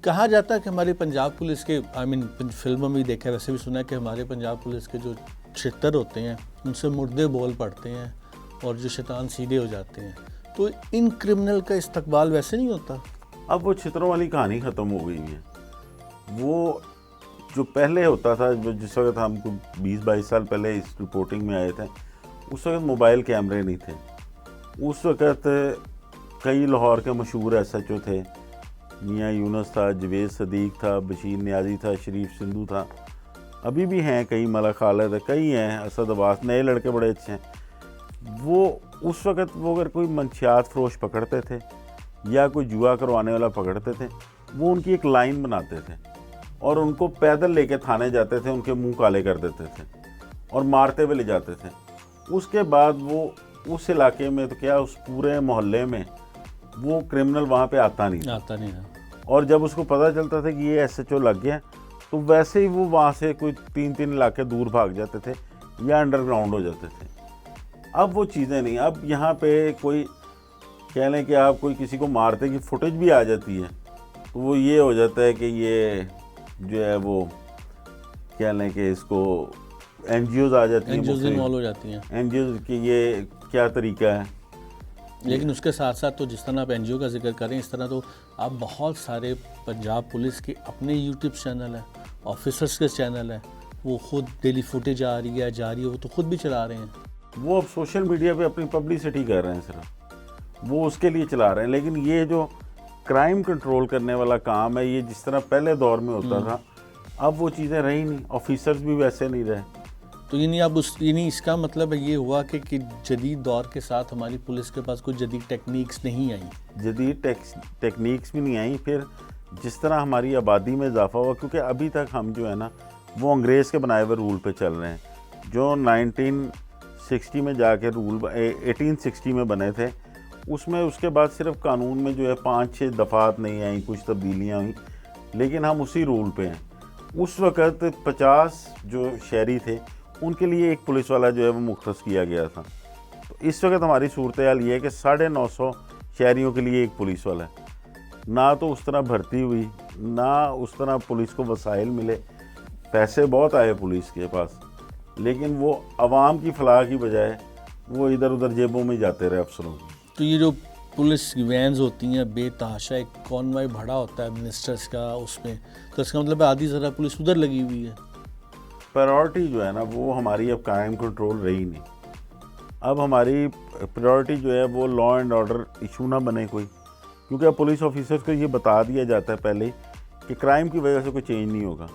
कहा जाता है कि हमारी पंजाब पुलिस के फिल्मों में भी देखा है, वैसे भी सुना है कि हमारे पंजाब पुलिस के जो छितर होते हैं उनसे मुर्दे बोल पड़ते हैं और जो शैतान सीधे हो जाते हैं। तो इन क्रिमिनल का इस्तकबाल वैसे नहीं होता। अब वो छितरों वाली कहानी ख़त्म हो गई है। वो जो पहले होता था, जिस वक्त हमको 20-22 साल पहले इस रिपोर्टिंग में आए थे, उस वक्त मोबाइल कैमरे नहीं थे। उस वक्त कई लाहौर के मशहूर SHO थे, मियाँ यूनुस था, जवेद सदीक था, बशीर नियाजी था, शरीफ सिंधु था, अभी भी हैं कई, मलक खालिद है, कई हैं, असद अब्बास, नए लड़के बड़े अच्छे हैं। वो उस वक़्त वो अगर कोई मंशियात फरोश पकड़ते थे या कोई जुआ करवाने वाला पकड़ते थे, वो उनकी एक लाइन बनाते थे और उनको पैदल लेके थाने जाते थे, उनके मुंह काले कर देते थे और मारते हुए ले जाते थे। उसके बाद वो उस इलाके में तो क्या, उस पूरे मोहल्ले में वो क्रिमिनल वहाँ पे आता नहीं है। और जब उसको पता चलता था कि ये SHO लग गया, तो वैसे ही वो वहाँ से कोई 3-3 इलाके दूर भाग जाते थे या अंडरग्राउंड हो जाते थे। अब वो चीज़ें नहीं। अब यहाँ पे कोई कह लें कि आप कोई किसी को मारते की फुटेज भी आ जाती है, तो वो ये हो जाता है कि ये जो है वो कह लें कि इसको NGOs आ जाती हैं, इन्वॉल्व हो जाती हैं, NGOs की ये क्या तरीका है। लेकिन उसके साथ साथ तो जिस तरह आप NGO का जिक्र करें, इस तरह तो आप बहुत सारे पंजाब पुलिस के अपने यूट्यूब चैनल हैं, ऑफिसर्स के चैनल हैं, वो खुद डेली फुटेज आ रही है, वो तो खुद भी चला रहे हैं। वो अब सोशल मीडिया पे अपनी पब्लिसिटी कर रहे हैं, सिर्फ वो उसके लिए चला रहे हैं। लेकिन ये जो क्राइम कंट्रोल करने वाला काम है, ये जिस तरह पहले दौर में होता था, अब वो चीज़ें रही नहीं, ऑफिसर्स भी वैसे नहीं रहे। तो यानी इसका मतलब ये हुआ कि जदीद दौर के साथ हमारी पुलिस के पास कोई जदीद टेक्निक्स नहीं आई, जदीद टेक्निक्स भी नहीं आई। फिर जिस तरह हमारी आबादी में इजाफा हुआ, क्योंकि अभी तक हम जो है ना वो अंग्रेज़ के बनाए हुए रूल पे चल रहे हैं। जो 1960 में जाके रूल 1860 में बने थे, उसमें उसके बाद सिर्फ कानून में जो है 5-6 दफ़ात नहीं आई, कुछ तब्दीलियाँ हुई, लेकिन हम उसी रूल पे हैं। उस वक़्त 50 जो शहरी थे उनके लिए एक पुलिस वाला जो है वो मुख्तस किया गया था। तो इस वक्त हमारी सूरत हाल ये है कि 950 शहरियों के लिए एक पुलिस वाला है। ना तो उस तरह भर्ती हुई, ना उस तरह पुलिस को वसाइल मिले। पैसे बहुत आए पुलिस के पास, लेकिन वो आवाम की फलाह की बजाय वो इधर उधर जेबों में जाते रहे अफसरों की। तो ये जो पुलिस वैन्स होती हैं, बेतहाशा एक कॉन्वॉय भरा होता है मिनिस्टर्स का, उसमें तो इसका मतलब आधी ज़रा पुलिस उधर लगी हुई है। प्रायोरिटी जो है ना वो हमारी अब क्राइम कंट्रोल रही नहीं। अब हमारी प्रायोरिटी जो है वो लॉ एंड ऑर्डर इशू ना बने कोई, क्योंकि अब पुलिस ऑफिसर्स को ये बता दिया जाता है पहले कि क्राइम की वजह से कोई चेंज नहीं होगा।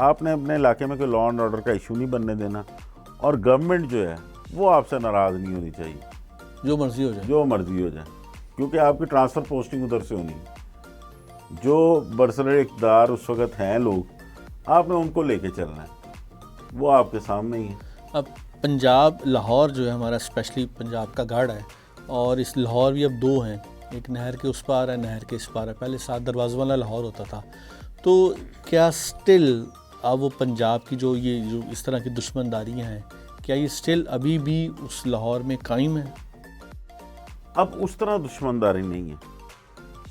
आपने अपने इलाके में कोई लॉ एंड ऑर्डर का इशू नहीं बनने देना, और गवर्नमेंट जो है वो आपसे नाराज़ नहीं होनी चाहिए, जो मर्ज़ी हो जाए, क्योंकि आपकी ट्रांसफ़र पोस्टिंग उधर से होनी है। जो बरसरे इक़्तिदार उस वक्त हैं लोग, आपने उनको लेके चलना है, वो आपके सामने ही है। अब पंजाब लाहौर जो है हमारा, स्पेशली पंजाब का गढ़ है, और इस लाहौर भी अब 2 हैं, एक नहर के उस पार है, नहर के इस पार है। पहले 7 दरवाज़ों वाला लाहौर होता था। तो क्या स्टिल अब वो पंजाब की जो इस तरह की दुश्मनदारियाँ हैं, क्या ये स्टिल अभी भी उस लाहौर में कायम है? अब उस तरह दुश्मनदारी नहीं है,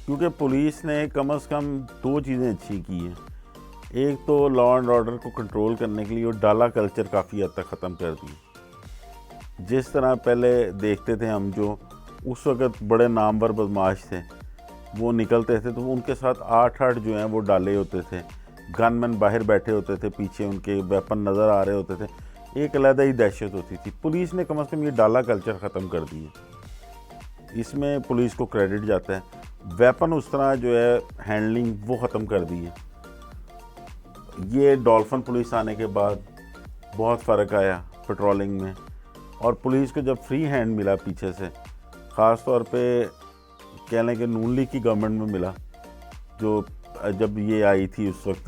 क्योंकि पुलिस ने कम से कम 2 चीज़ें अच्छी की हैं। एक तो लॉ एंड ऑर्डर को कंट्रोल करने के लिए वो डाला कल्चर काफ़ी हद तक ख़त्म कर दिया। जिस तरह पहले देखते थे हम, जो उस वक़्त बड़े नामवर बदमाश थे वो निकलते थे, तो उनके साथ 8-8 जो हैं वो डाले होते थे, गनमैन बाहर बैठे होते थे, पीछे उनके वेपन नज़र आ रहे होते थे, एक अलग ही दहशत होती थी। पुलिस ने कम से कम ये डाला कल्चर ख़त्म कर दिया, इसमें पुलिस को क्रेडिट जाता है। वेपन उस तरह जो है हैंडलिंग वो ख़त्म कर दी है। ये डॉल्फिन पुलिस आने के बाद बहुत फ़र्क आया पेट्रोलिंग में, और पुलिस को जब फ्री हैंड मिला पीछे से, ख़ास तौर पे कह लें कि नून लीग की गवर्नमेंट में मिला, जो जब ये आई थी उस वक्त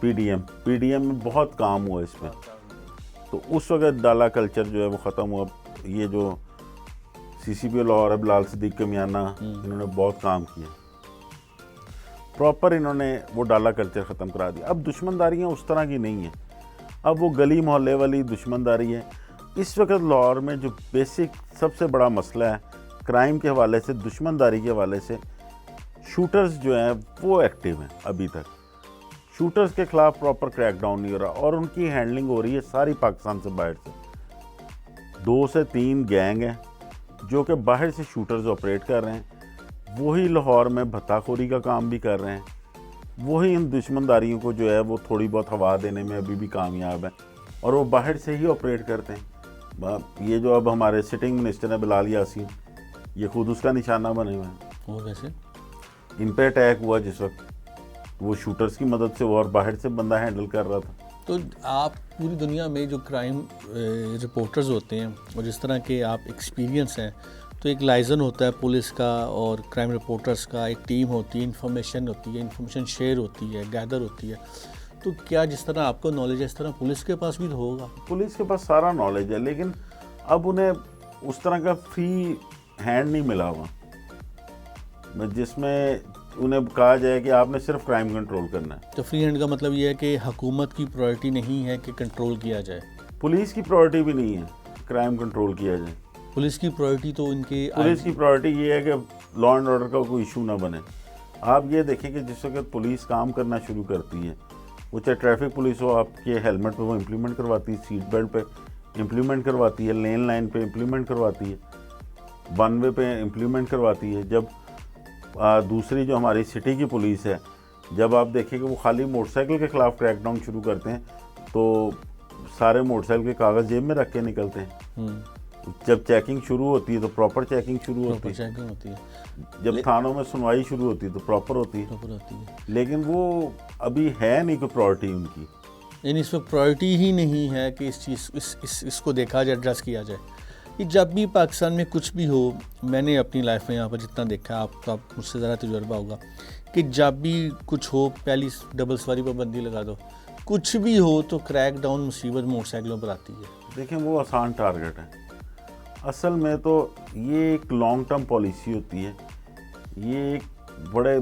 पीडीएम में बहुत काम हुआ इसमें। तो उस वक्त डाला कल्चर जो है वो ख़त्म हुआ। ये जो सीसीपी लाहौर है बिलाल सिद्दीक कमियाना, इन्होंने बहुत काम किया, प्रॉपर इन्होंने वो डाला कल्चर ख़त्म करा दिया। अब दुश्मनदारियाँ उस तरह की नहीं है, अब वो गली मोहल्ले वाली दुश्मनदारी है। इस वक्त लाहौर में जो बेसिक सबसे बड़ा मसला है क्राइम के हवाले से, दुश्मनदारी के हवाले से, शूटर्स जो हैं वो एक्टिव हैं। अभी तक शूटर्स के ख़िलाफ़ प्रॉपर क्रैकडाउन नहीं हो रहा और उनकी हैंडलिंग हो रही है सारी पाकिस्तान से बाहर से। 2 से 3 गैंग हैं जो कि बाहर से शूटर्स ऑपरेट कर रहे हैं, वही लाहौर में भत्ताखोरी का काम भी कर रहे हैं, वही इन दुश्मनदारियों को जो है वो थोड़ी बहुत हवा देने में अभी भी कामयाब है और वो बाहर से ही ऑपरेट करते हैं। ये जो अब हमारे सिटिंग मिनिस्टर हैं बिलाल यासीन, ये खुद उसका निशाना बने हुए हैं। वो वैसे इन पे अटैक हुआ जिस वक्त, वो शूटर्स की मदद से और बाहर से बंदा हैंडल कर रहा था। तो आप पूरी दुनिया में जो क्राइम रिपोर्टर्स होते हैं और जिस तरह के आप एक्सपीरियंस हैं, तो एक लाइजन होता है पुलिस का और क्राइम रिपोर्टर्स का, एक टीम होती है, इन्फॉर्मेशन होती है, इन्फॉर्मेशन शेयर होती है, गैदर होती है। तो क्या जिस तरह आपको नॉलेज है इस तरह पुलिस के पास भी तो होगा? पुलिस के पास सारा नॉलेज है, लेकिन अब उन्हें उस तरह का फ्री हैंड नहीं मिला हुआ जिसमें उन्हें कहा जाए कि आपने सिर्फ क्राइम कंट्रोल करना है। तो फ्री हैंड का मतलब ये है कि हुकूमत की प्रायोरिटी नहीं है कि कंट्रोल किया जाए, पुलिस की प्रायोरिटी भी नहीं है क्राइम कंट्रोल किया जाए। पुलिस की प्रायोरिटी तो इनके पुलिस की प्रायोरिटी ये है कि लॉ एंड ऑर्डर का कोई इशू ना बने। आप ये देखें कि जिस वक्त पुलिस काम करना शुरू करती है, वो चाहे ट्रैफिक पुलिस हो, आपके हेलमेट पे वो इम्प्लीमेंट करवाती है, सीट बेल्ट पे इम्प्लीमेंट करवाती है, लेन लाइन पे इम्प्लीमेंट करवाती है, वन वे पे इम्प्लीमेंट करवाती है। जब दूसरी जो हमारी सिटी की पुलिस है, जब आप देखें कि वो खाली मोटरसाइकिल के ख़िलाफ़ क्रैकडाउन शुरू करते हैं तो सारे मोटरसाइकिल के कागज़ जेब में रख के निकलते हैं। जब चेकिंग शुरू होती है तो प्रॉपर चेकिंग शुरू होती है, जब थानों में सुनवाई शुरू होती है तो प्रॉपर होती है। लेकिन वो अभी है नहीं कोई प्रायोरिटी उनकी, यानी इस वक्त प्रायोरिटी ही नहीं है कि इस चीज़ इसको देखा जाए, एड्रेस किया जाए। कि जब भी पाकिस्तान में कुछ भी हो, मैंने अपनी लाइफ में यहाँ पर जितना देखा, आपका मुझसे ज़्यादा तजुर्बा होगा कि जब भी कुछ हो पहली डबल सवारी पर बंदी लगा दो, कुछ भी हो तो क्रैक डाउन मुसीबत मोटरसाइकिलों पर आती है। देखें वो आसान टारगेट है, असल में तो ये एक लॉन्ग टर्म पॉलिसी होती है, ये एक बड़े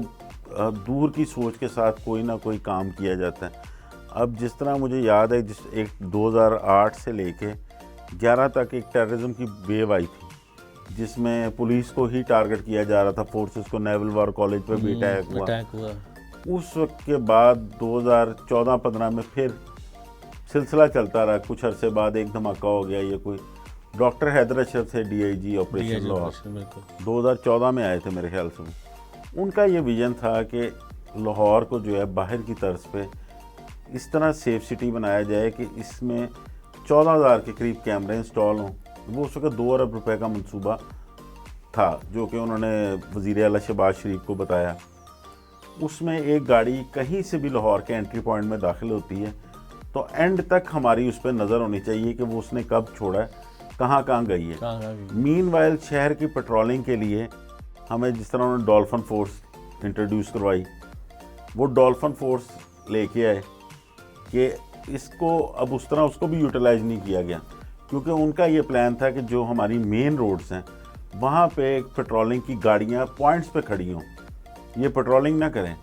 दूर की सोच के साथ कोई ना कोई काम किया जाता है। अब जिस तरह मुझे याद है, जिस एक 2008 से लेके 11 तक एक टेररिज्म की वेव आई थी जिसमें पुलिस को ही टारगेट किया जा रहा था, फोर्सेस को, नेवल वार कॉलेज पर भी अटैक हुआ। उस वक्त के बाद 2014-15 में फिर सिलसिला चलता रहा, कुछ अरसे बाद एक धमाका हो गया। ये कोई डॉक्टर हैदर अशरफ थे DIG ऑपरेशन लाहौर, 2014 में आए थे मेरे ख्याल से। उनका ये विजन था कि लाहौर को जो है बाहर की तर्ज पे इस तरह सेफ सिटी बनाया जाए कि इसमें 14,000 के करीब कैमरे इंस्टॉल हों। वो उस वक्त 2 अरब रुपए का मंसूबा था जो कि उन्होंने वज़ीर आला शहबाज शरीफ को बताया। उसमें एक गाड़ी कहीं से भी लाहौर के एंट्री पॉइंट में दाखिल होती है तो एंड तक हमारी उस पर नज़र होनी चाहिए कि वो उसने कब छोड़ा है, कहाँ कहाँ गई है। मीनवाइल शहर की पेट्रोलिंग के लिए हमें जिस तरह उन्होंने डॉल्फिन फोर्स इंट्रोड्यूस करवाई, वो डॉल्फिन फोर्स लेके आए कि इसको अब उस तरह उसको भी यूटिलाइज नहीं किया गया, क्योंकि उनका ये प्लान था कि जो हमारी मेन रोड्स हैं वहाँ पे पेट्रोलिंग की गाड़ियाँ पॉइंट्स पे खड़ी हों, ये पेट्रोलिंग ना करें,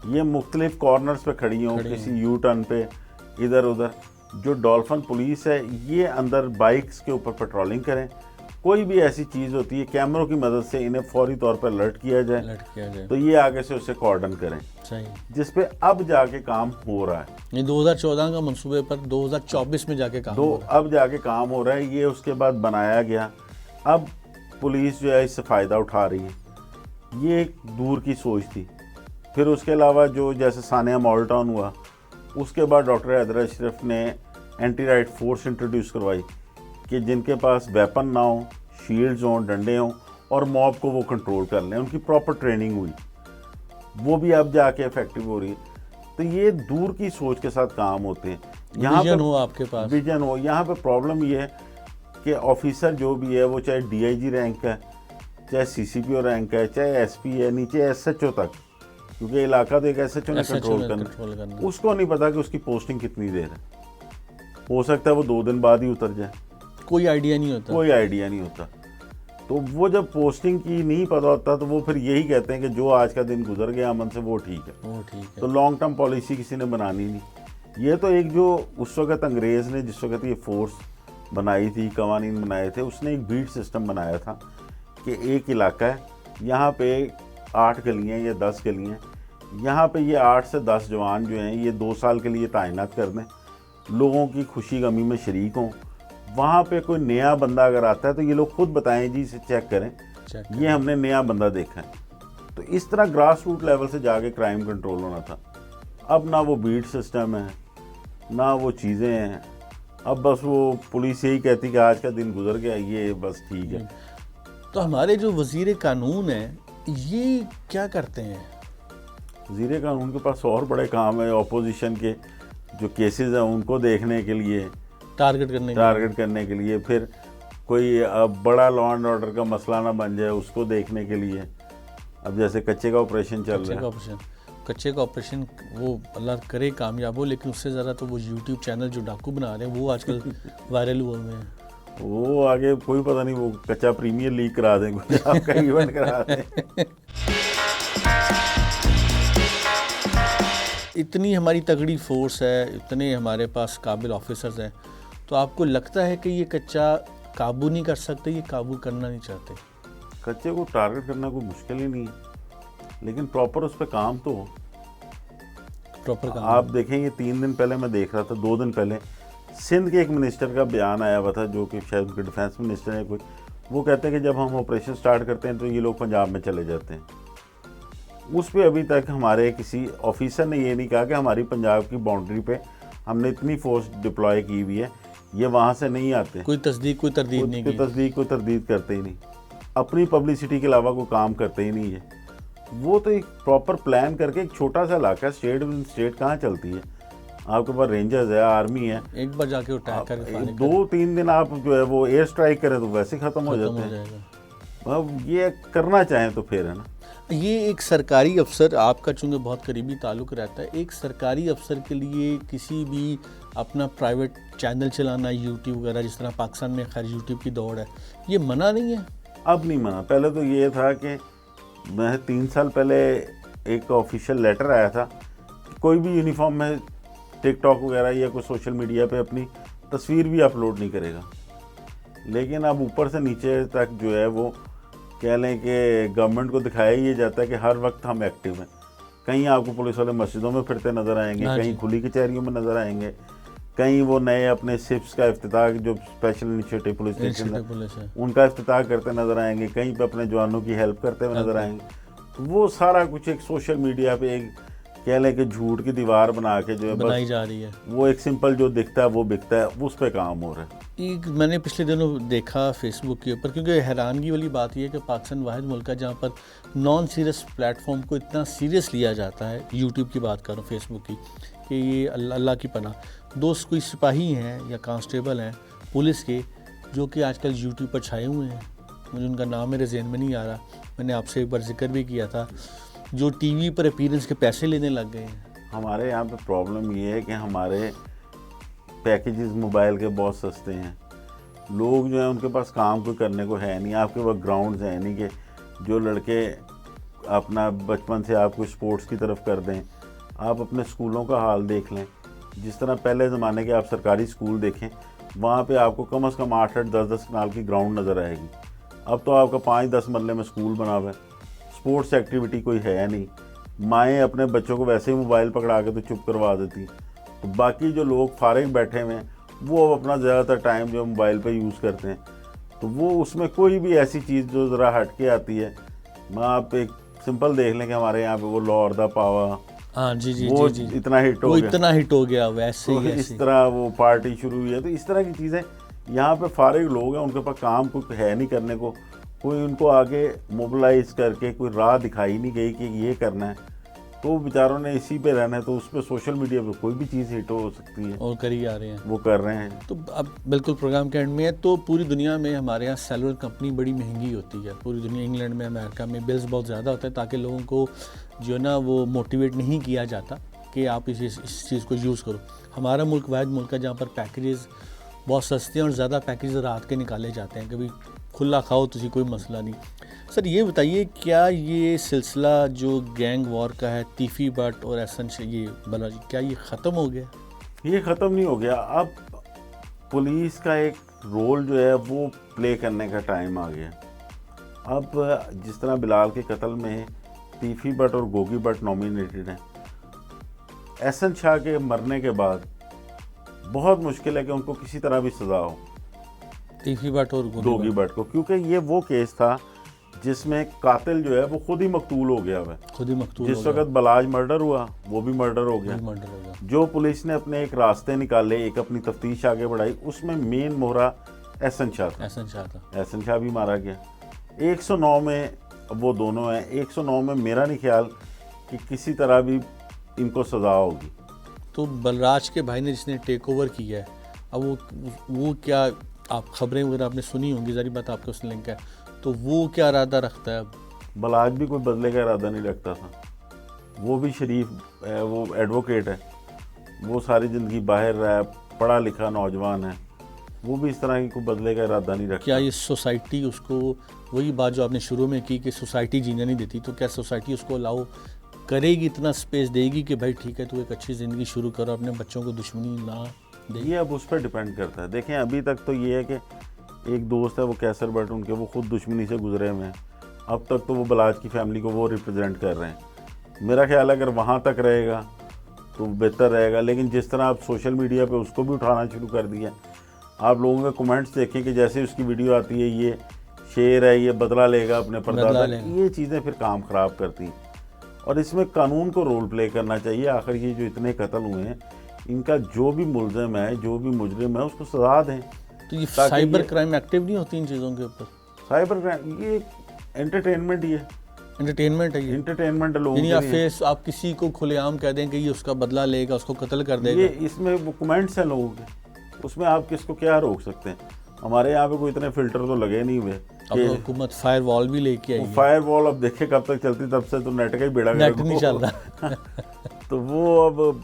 ये मुख्तलिफ कॉर्नर्स पे खड़ी हों, किसी यू टर्न पे, इधर उधर। जो डॉल्फिन पुलिस है ये अंदर बाइक्स के ऊपर पेट्रोलिंग करें, कोई भी ऐसी चीज़ होती है कैमरों की मदद से इन्हें फौरी तौर पर अलर्ट किया जाए तो ये आगे से उसे कॉर्डन करें। सही, जिस पे अब जाके काम हो रहा है। ये 2014 का मंसूबे पर 2024 में जाके काम हो रहा है। अब जाके काम हो रहा है, ये उसके बाद बनाया गया। अब पुलिस जो है इससे फ़ायदा उठा रही है, ये एक दूर की सोच थी। फिर उसके अलावा जो जैसे सानिया मॉडल टाउन हुआ, उसके बाद डॉक्टर हैदर अशरफ ने एंटी राइट फोर्स इंट्रोड्यूस करवाई कि जिनके पास वेपन ना हो, शील्ड्स हों, डंडे हों और मॉब को वो कंट्रोल कर लें। उनकी प्रॉपर ट्रेनिंग हुई, वो भी अब जाके इफेक्टिव हो रही है। तो ये दूर की सोच के साथ काम होते हैं। यहाँ विजन हो, आपके पास विजन हो। यहाँ पे प्रॉब्लम ये है कि ऑफिसर जो भी है वो चाहे डीआईजी रैंक है, चाहे सीसीपीओ रैंक है, चाहे एसपी है, नीचे एसएचओ तक, क्योंकि इलाका तो एक एसएचओ ने कंट्रोल करना, उसको नहीं पता कि उसकी पोस्टिंग कितनी देर है। हो सकता है वो 2 दिन बाद ही उतर जाए, कोई आइडिया नहीं होता। कोई आइडिया नहीं होता। तो वो जब पोस्टिंग की नहीं पता होता तो वो फिर यही कहते हैं कि जो आज का दिन गुजर गया अमन से वो ठीक है, वो ठीक है। तो लॉन्ग टर्म पॉलिसी किसी ने बनानी नहीं। ये तो एक जो उस वक्त अंग्रेज़ ने जिस वक्त ये फोर्स बनाई थी, कवानीन बनाए थे, उसने एक बीट सिस्टम बनाया था कि एक इलाका है, यहाँ पे 8 गलियाँ या 10 गलियाँ, यहाँ पे ये 8 से 10 जवान जो हैं ये 2 साल के लिए तैनात कर दें, लोगों की खुशी गमी में शरीक हों। वहाँ पे कोई नया बंदा अगर आता है तो ये लोग खुद बताएं जी इसे चेक करें, ये हमने नया बंदा देखा है। तो इस तरह ग्रास रूट लेवल से जाके क्राइम कंट्रोल होना था। अब ना वो बीट सिस्टम है, ना वो चीज़ें हैं, अब बस वो पुलिस यही कहती कि आज का दिन गुजर गया, ये बस ठीक है। तो हमारे जो वज़ीर कानून है ये क्या करते हैं? वज़ीर कानून के पास और बड़े काम है, ऑपोजिशन के जो केसेस हैं उनको देखने के लिए, टारगेट करने के लिए, फिर कोई बड़ा लॉ एंड ऑर्डर का मसला ना बन जाए उसको देखने के लिए। अब जैसे कच्चे का ऑपरेशन चल रहा है, कच्चे का ऑपरेशन वो अल्लाह करे कामयाब हो, लेकिन उससे ज़्यादा तो वो यूट्यूब चैनल जो डाकू बना रहे हैं वो आजकल वायरल हुए हुए हैं। वो आगे कोई पता नहीं, वो कच्चा प्रीमियर लीग करा दें, कुछ आपका इवेंट करा दें। इतनी हमारी तगड़ी फोर्स है, इतने हमारे पास काबिल ऑफिसर्स हैं, तो आपको लगता है कि ये कच्चा काबू नहीं कर सकते, ये काबू करना नहीं चाहते? कच्चे को टारगेट करना कोई मुश्किल ही नहीं है, लेकिन प्रॉपर उस पर काम तो हो। प्रॉपर काम आप देखेंगे 3 दिन पहले मैं देख रहा था, 2 दिन पहले सिंध के एक मिनिस्टर का बयान आया हुआ था, जो कि शायद उनके डिफेंस मिनिस्टर है कोई, वो कहते हैं कि जब हम ऑपरेशन स्टार्ट करते हैं तो ये लोग पंजाब में चले जाते हैं। उस पर अभी तक हमारे किसी ऑफिसर ने ये नहीं कहा कि हमारी पंजाब की बाउंड्री पे हमने इतनी फोर्स डिप्लॉय की हुई है, ये वहाँ से नहीं आते। कोई तस्दीक कोई तरदीद करते ही नहीं, अपनी पब्लिसिटी के अलावा कोई काम करते ही नहीं है। वो तो एक प्रॉपर प्लान करके, एक छोटा सा इलाका, स्टेट विद स्टेट कहाँ चलती है, आपके पास रेंजर्स है, आर्मी है, एक बार जाके अटैक करके 2-3 दिन आप जो है वो एयर स्ट्राइक करें तो वैसे ख़त्म हो जाते हैं। अब ये करना चाहें तो फिर है ना, ये एक सरकारी अफसर, आपका चूँकि बहुत करीबी ताल्लुक़ रहता है, एक सरकारी अफसर के लिए किसी भी अपना प्राइवेट चैनल चलाना, यूट्यूब वगैरह, जिस तरह पाकिस्तान में खैर यूट्यूब की दौड़ है, ये मना नहीं है? अब नहीं मना। पहले तो ये था कि मैं 3 साल पहले एक ऑफिशियल लेटर आया था कि कोई भी यूनिफॉर्म में टिकटॉक वगैरह या कोई सोशल मीडिया पे अपनी तस्वीर भी अपलोड नहीं करेगा। लेकिन अब ऊपर से नीचे तक जो है वो कह लें कि गवर्नमेंट को दिखाया ये जाता है कि हर वक्त हम एक्टिव हैं। कहीं आपको पुलिस वाले मस्जिदों में फिरते नज़र आएंगे, कहीं खुली कचहरियों में नज़र आएंगे, कहीं वो नए अपने सिप्स का इफ्तिताह, जो स्पेशल इनिशिएटिव पुलिस स्टेशन है उनका इफ्तिताह करते नज़र आएंगे, कहीं पे अपने जवानों की हेल्प करते हुए नज़र आएंगे। वो सारा कुछ एक सोशल मीडिया पे एक कह लें कि झूठ की दीवार बना के जो है बनाई जा रही है, वो एक सिंपल जो दिखता है वो बिकता है, उस पर काम हो रहा है। एक मैंने पिछले दिनों देखा फेसबुक के ऊपर, क्योंकि हैरानगी वाली बात यह है कि पाकिस्तान वाहिद मुल्क है जहाँ पर नॉन सीरियस प्लेटफॉर्म को इतना सीरियस लिया जाता है, यूट्यूब की बात करूँ, फेसबुक की, कि ये अल्लाह की पनाह। दोस्त कोई सिपाही हैं या कांस्टेबल हैं पुलिस के जो कि आजकल यूट्यूब पर छाए हुए हैं, मुझे उनका नाम मेरे जहन में नहीं आ रहा, मैंने आपसे एक बार जिक्र भी किया था, जो टीवी पर अपीयरेंस के पैसे लेने लग गए हैं। हमारे यहाँ पे प्रॉब्लम ये है कि हमारे पैकेजेस मोबाइल के बहुत सस्ते हैं, लोग जो है उनके पास काम कोई करने को है नहीं, आपके पास ग्राउंड्स हैं नहीं कि जो लड़के अपना बचपन से आपको स्पोर्ट्स की तरफ कर दें। आप अपने स्कूलों का हाल देख लें, जिस तरह पहले ज़माने के आप सरकारी स्कूल देखें, वहाँ पे आपको कम से कम 8-8, 10-10 कनाल की ग्राउंड नज़र आएगी। अब तो आपका 5-10 मरले में स्कूल बना हुआ है, स्पोर्ट्स एक्टिविटी कोई है नहीं। माएँ अपने बच्चों को वैसे ही मोबाइल पकड़ा के तो चुप करवा देती, तो बाकी जो लोग फारिग बैठे हुए हैं वो अब अपना ज़्यादातर टाइम जो मोबाइल पे यूज़ करते हैं, तो वो उसमें कोई भी ऐसी चीज़ जो ज़रा हट के आती है, मैं आप एक सिंपल देख लें कि हमारे यहाँ पे वो लाहौर दा पावा, हाँ जी जी वो जी जी, इतना हिट हो गया, वैसे तो ही इस तरह वो पार्टी शुरू हुई है। तो इस तरह की चीज़ें यहाँ पे फारिग लोग हैं, उनके पास काम कोई है नहीं करने को, कोई उनको आगे मोबिलाइज करके कोई राह दिखाई नहीं गई कि ये करना है, तो वो बेचारों ने इसी पे रहना है, तो उस पर सोशल मीडिया पे कोई भी चीज़ हिट हो सकती है और कर ही आ रहे हैं। वो कर रहे हैं। तो अब बिल्कुल प्रोग्राम के एंड में है, तो पूरी दुनिया में हमारे यहाँ सेलुलर कंपनी बड़ी महंगी होती है, पूरी दुनिया, इंग्लैंड में, अमेरिका में बिल्स बहुत ज़्यादा होते हैं, ताकि लोगों को जो ना वो मोटिवेट नहीं किया जाता कि आप इस चीज़ को यूज़ करो। हमारा मुल्क वाहिद मुल्क है जहाँ पर पैकेजेस बहुत सस्ते हैं और ज़्यादा पैकेज रात के निकाले जाते हैं, कभी खुला खाओ तो कोई मसला नहीं। सर ये बताइए, क्या ये सिलसिला जो गैंग वॉर का है, तीफी बट और ये बलाजी, क्या ये ख़त्म हो गया? ये ख़त्म नहीं हो गया। अब पुलिस का एक रोल जो है वो प्ले करने का टाइम आ गया। अब जिस तरह बिलाल के कत्ल में तीफी बट और गोगी बट नॉमिनेटेड हैं, एहसन शाह के मरने के बाद बहुत मुश्किल है कि उनको किसी तरह भी सज़ा हो, तीफी बट और गोगी बट को, क्योंकि ये वो केस था जिसमें कातिल जो है वो खुद ही मकतूल हो गया है। खुद ही मकतूल जिस वक्त बलाज मर्डर हुआ वो भी मर्डर हो गया। जो पुलिस ने अपने एक रास्ते निकाले, एक अपनी तफ्तीश आगे बढ़ाई, उसमें मेन मोहरा एहसन शाह था। एहसन शाह भी मारा गया। 109 में वो दोनों हैं। 109 में मेरा नहीं ख्याल कि किसी तरह भी इनको सज़ा होगी। तो बलराज के भाई ने जिसने टेक ओवर किया है, अब वो क्या, आप खबरें वगैरह आपने सुनी होंगी, ज़ारी बात आपके उसने लिंक है, तो वो क्या इरादा रखता है? अब बलाज भी कोई बदले का इरादा नहीं रखता था। वो भी शरीफ है, वो एडवोकेट है, वो सारी ज़िंदगी बाहर रहा है, पढ़ा लिखा नौजवान है, वो भी इस तरह की कोई बदले का इरादा नहीं रखता। क्या ये सोसाइटी उसको, वही बात जो आपने शुरू में की कि सोसाइटी जीने नहीं देती, तो क्या सोसाइटी उसको अलाउ करेगी, इतना स्पेस देगी कि भाई ठीक है तू एक अच्छी ज़िंदगी शुरू करो, अपने बच्चों को दुश्मनी ना दे? ये अब उस पर डिपेंड करता है। देखें, अभी तक तो ये है कि एक दोस्त है वो कैसर बट, उनके वो खुद दुश्मनी से गुजरे हुए हैं। अब तक तो वो बलाज की फैमिली को वो रिप्रेजेंट कर रहे हैं। मेरा ख्याल है अगर वहाँ तक रहेगा तो बेहतर रहेगा। लेकिन जिस तरह आप सोशल मीडिया पे उसको भी उठाना शुरू कर दिया, आप लोगों के कमेंट्स देखें कि जैसे उसकी वीडियो आती है, ये शेर है, ये बदला लेगा अपने परदादा, ये चीज़ें फिर काम ख़राब करती हैं। और इसमें कानून को रोल प्ले करना चाहिए। आखिर ये जो इतने कत्ल हुए हैं, इनका जो भी मुलजिम है, जो भी मुजरिम है, उसको सजा दें। तो ये साइबर क्राइम एक्टिव नहीं होती इन चीज़ों के ऊपर? साइबर क्राइम ये एंटरटेनमेंट ही है, एंटरटेनमेंट है, ये एंटरटेनमेंट है लोगों के लिए। आप किसी को खुलेआम कह दें कि ये उसका बदला लेगा, उसको कत्ल कर देगा, ये इसमें वो कमेंट्स हैं लोगों के, उसमें आप किसको क्या रोक सकते हैं? हमारे यहाँ पे कोई इतने फिल्टर तो लगे नहीं हुए। अब हुकूमत फायर वॉल भी लेके आई है। फायर वॉल अब देखे कब तक चलती, तब से तो नेट का ही बेड़ा नेट नहीं चल रहा। तो वो अब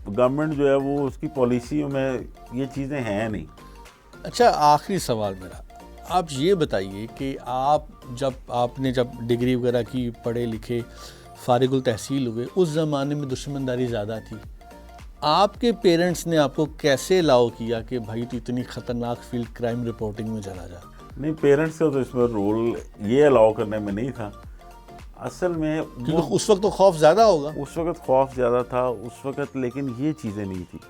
गवर्नमेंट जो है वो उसकी पॉलिसियों में ये चीज़ें हैं नहीं। अच्छा, आखिरी सवाल मेरा, आप ये बताइए कि आपने जब डिग्री वगैरह की, पढ़े लिखे, फारिगुल तहसील हुए, उस ज़माने में दुश्मनदारी ज़्यादा थी। आपके पेरेंट्स ने आपको कैसे अलाउ किया कि भाई तू इतनी ख़तरनाक फील्ड क्राइम रिपोर्टिंग में चला जा? नहीं, पेरेंट्स का तो इसमें रोल ये अलाउ करने में नहीं था असल में, क्योंकि उस वक्त तो खौफ ज़्यादा होगा। उस वक्त खौफ ज़्यादा था उस वक्त, लेकिन ये चीज़ें नहीं थी।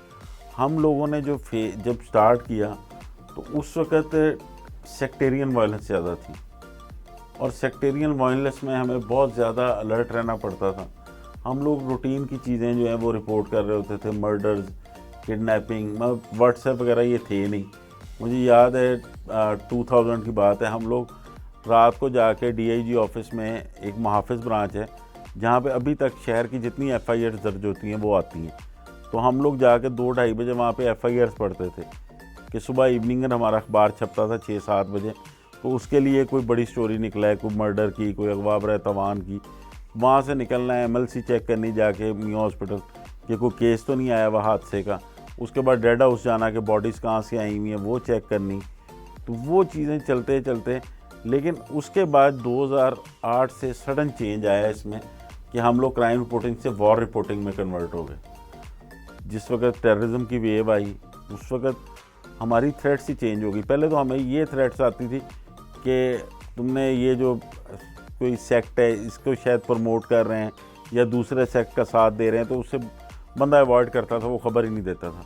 हम लोगों ने जब स्टार्ट किया तो उस वक्त सेक्टेरियन वायलेंस ज़्यादा थी, और सेक्टेरियन वायलेंस में हमें बहुत ज़्यादा अलर्ट रहना पड़ता था। हम लोग रूटीन की चीज़ें जो हैं वो रिपोर्ट कर रहे होते थे, मर्डर्स, किडनैपिंग, व्हाट्सएप वगैरह ये थे नहीं। मुझे याद है 2000 की बात है, हम लोग रात को जाके DIG ऑफिस में, एक मुहाफ़िज़ ब्रांच है जहाँ पे अभी तक शहर की जितनी FIRs दर्ज होती हैं वो आती हैं, तो हम लोग जाके 2-2:30 बजे वहाँ पे FIRs पढ़ते थे कि सुबह इवनिंग में हमारा अखबार छपता था 6-7 बजे, तो उसके लिए कोई बड़ी स्टोरी निकला है, कोई मर्डर की, कोई अगवा बर तवान की, वहाँ से निकलना है, MLC चेक करनी जाके मियाँ हॉस्पिटल कि कोई केस तो नहीं आया हुआ हादसे का, उसके बाद डेड हाउस जाना कि बॉडीज़ कहाँ से आई हुई हैं वो चेक करनी। तो वो चीज़ें चलते चलते, लेकिन उसके बाद 2008 से सडन चेंज आया इसमें कि हम लोग क्राइम रिपोर्टिंग से वॉर रिपोर्टिंग में कन्वर्ट हो गए। जिस वक्त टेररिज्म की वेव आई उस वक्त हमारी थ्रेट्स ही चेंज हो गई। पहले तो हमें ये थ्रेट्स आती थी कि तुमने ये जो कोई सेक्ट है इसको शायद प्रमोट कर रहे हैं या दूसरे सेक्ट का साथ दे रहे हैं, तो उससे बंदा अवॉइड करता था, वो खबर ही नहीं देता था।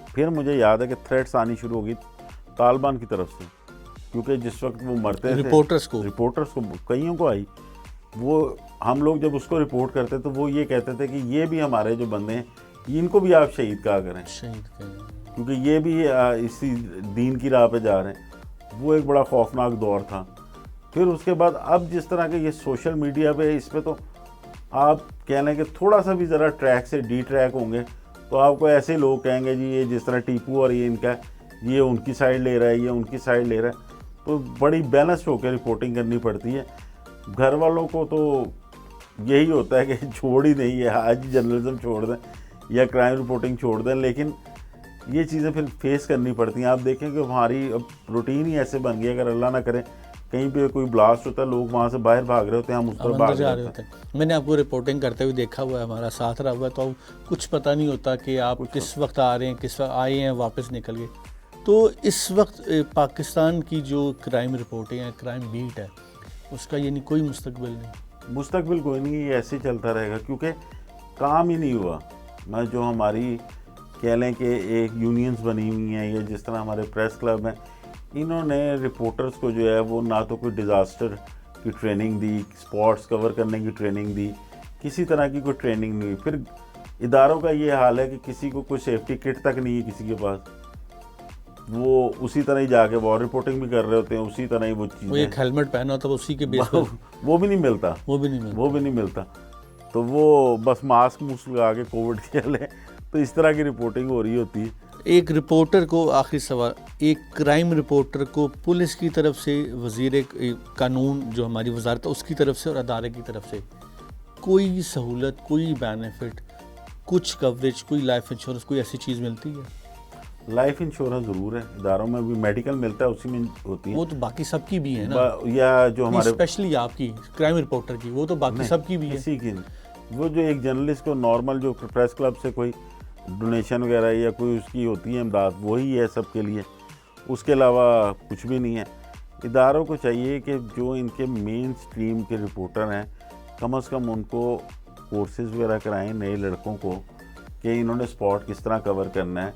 फिर मुझे याद है कि थ्रेट्स आनी शुरू हो गई तालिबान की तरफ से, क्योंकि जिस वक्त वो मरते थे रिपोर्टर्स को कईयों को आई, वो हम लोग जब उसको रिपोर्ट करते तो वो ये कहते थे कि ये भी हमारे जो बंदे हैं इनको भी आप शहीद कहा करें, क्योंकि ये भी इसी दीन की राह पे जा रहे हैं। वो एक बड़ा खौफनाक दौर था। फिर उसके बाद अब जिस तरह के ये सोशल मीडिया पे, इस पे तो आप कह लें कि थोड़ा सा भी ज़रा ट्रैक से डी ट्रैक होंगे तो आपको ऐसे लोग कहेंगे जी ये जिस तरह टीपू और ये इनका, ये उनकी साइड ले रहा है, ये उनकी साइड ले रहा है। तो बड़ी बैलेंस होकर रिपोर्टिंग करनी पड़ती है। घर वालों को तो यही होता है कि छोड़ ही नहीं है, आज जर्नलिज्म छोड़ दें या क्राइम रिपोर्टिंग छोड़ दें, लेकिन ये चीज़ें फिर फेस करनी पड़ती हैं। आप देखें कि हमारी अब रूटीन ही ऐसे बन गई, अगर अल्लाह ना करे कहीं पे कोई ब्लास्ट होता है, लोग वहाँ से बाहर भाग रहे होते हैं, हम उस तरफ भाग रहे होते हैं। मैंने आपको रिपोर्टिंग करते हुए देखा हुआ है, हमारा साथ रहा हुआ है, तो कुछ पता नहीं होता कि आप किस वक्त आ रहे हैं, किस वक्त आए हैं, वापस निकल गए। तो इस वक्त पाकिस्तान की जो क्राइम रिपोर्टिंग है, क्राइम बीट है, उसका यानी कोई मुस्तकबिल नहीं। मुस्तकबिल कोई नहीं, ये ऐसे ही चलता रहेगा क्योंकि काम ही नहीं हुआ। मैं जो हमारी कह लें कि एक यूनियंस बनी हुई हैं, या जिस तरह हमारे प्रेस क्लब हैं, इन्होंने रिपोर्टर्स को जो है वो ना तो कोई डिज़ास्टर की ट्रेनिंग दी, स्पॉट्स कवर करने की ट्रेनिंग दी, किसी तरह की कोई ट्रेनिंग नहीं। फिर इदारों का ये हाल है कि किसी को कोई सेफ्टी किट तक नहीं है किसी के पास, वो उसी तरह ही जाके वॉर रिपोर्टिंग भी कर रहे होते हैं, उसी तरह ही वो चीज़, वो एक हेलमेट पहना होता है उसी के बेस पर वो भी नहीं मिलता, वो भी नहीं मिलता। तो वो बस मास्क मुस्क लगा के कोविड के लिए, तो इस तरह की रिपोर्टिंग हो रही होती है। एक रिपोर्टर को, आखिरी सवाल, एक क्राइम रिपोर्टर को पुलिस की तरफ से, वज़ीर कानून जो हमारी वजारत है उसकी तरफ से और अदारे की तरफ से कोई सहूलत, कोई बेनिफिट, कुछ कवरेज, कोई लाइफ इंश्योरेंस, कोई ऐसी चीज़ मिलती है? लाइफ इंश्योरेंस ज़रूर है, इदारों में भी मेडिकल मिलता है, उसी में होती है। वो तो बाकी सबकी भी है ना, या जो हमारे स्पेशली आपकी क्राइम रिपोर्टर की, वो तो बाकी सबकी भी है। किसी की, वो जो एक जर्नलिस्ट को नॉर्मल जो प्रेस क्लब से कोई डोनेशन वगैरह या कोई उसकी होती है इमदाद, वही है सबके लिए, उसके अलावा कुछ भी नहीं है। इदारों को चाहिए कि जो इनके मेन स्ट्रीम के रिपोर्टर हैं, कम से कम उनको कोर्सेज वगैरह कराएं नए लड़कों को कि इन्होंने स्पॉट किस तरह कवर करना है,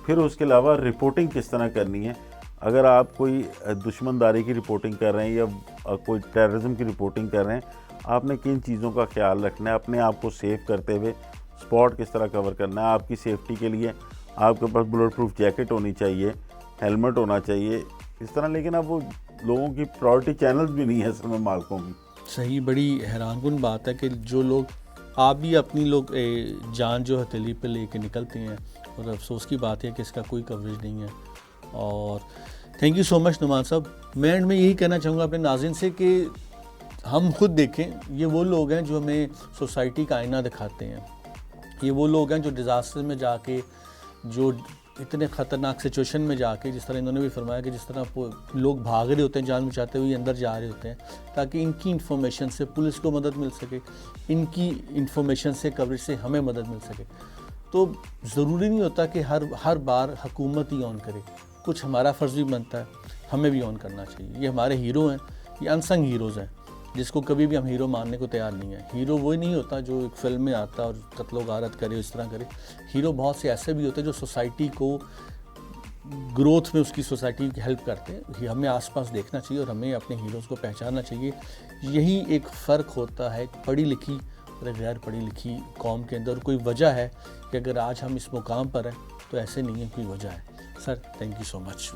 फिर उसके अलावा रिपोर्टिंग किस तरह करनी है। अगर आप कोई दुश्मनदारी की रिपोर्टिंग कर रहे हैं या कोई टेररिज्म की रिपोर्टिंग कर रहे हैं, आपने किन चीज़ों का ख्याल रखना है, अपने आप को सेफ करते हुए स्पॉट किस तरह कवर करना है। आपकी सेफ्टी के लिए आपके पास बुलेट प्रूफ जैकेट होनी चाहिए, हेलमेट होना चाहिए, इस तरह। लेकिन अब वो लोगों की प्रायोरिटी चैनल्स भी नहीं है असल में मालकों की। सही, बड़ी हैरानकुन बात है कि जो लोग, आप भी अपनी लोग जान जो हथेली पे लेके निकलते हैं, और अफसोस की बात है कि इसका कोई कवरेज नहीं है। और thank you so much Numan साहब। मैं एंड में यही कहना चाहूँगा अपने नाज़रीन से कि हम खुद देखें, ये वो लोग हैं जो हमें सोसाइटी का आईना दिखाते हैं, ये वो लोग हैं जो डिज़ास्टर में जाके, जो इतने ख़तरनाक सिचुएशन में जाके, जिस तरह इन्होंने भी फरमाया कि जिस तरह लोग भाग रहे होते हैं जान बचाते हुए, अंदर जा रहे होते हैं, ताकि इनकी इन्फॉर्मेशन से पुलिस को मदद मिल सके, इनकी इन्फॉर्मेशन से, कवरेज से हमें मदद मिल सके। तो ज़रूरी नहीं होता कि हर बार हुकूमत ही ऑन करे, कुछ हमारा फ़र्ज़ भी बनता है, हमें भी ऑन करना चाहिए। ये हमारे हीरो हैं, ये अनसंग हीरोज़ हैं, जिसको कभी भी हम हीरो मानने को तैयार नहीं है। हीरो वही नहीं होता जो एक फिल्म में आता और कत्लो गारत करे, इस तरह करे। हीरो बहुत से ऐसे भी होते हैं जो सोसाइटी को ग्रोथ में, उसकी सोसाइटी की हेल्प करते हैं। हमें आसपास देखना चाहिए और हमें अपने हीरोज़ को पहचानना चाहिए। यही एक फ़र्क होता है पढ़ी लिखी और गैर पढ़ी लिखी कौम के अंदर। कोई वजह है कि अगर आज हम इस मुकाम पर हैं तो ऐसे नहीं है, कोई वजह है। Sir, thank you so much.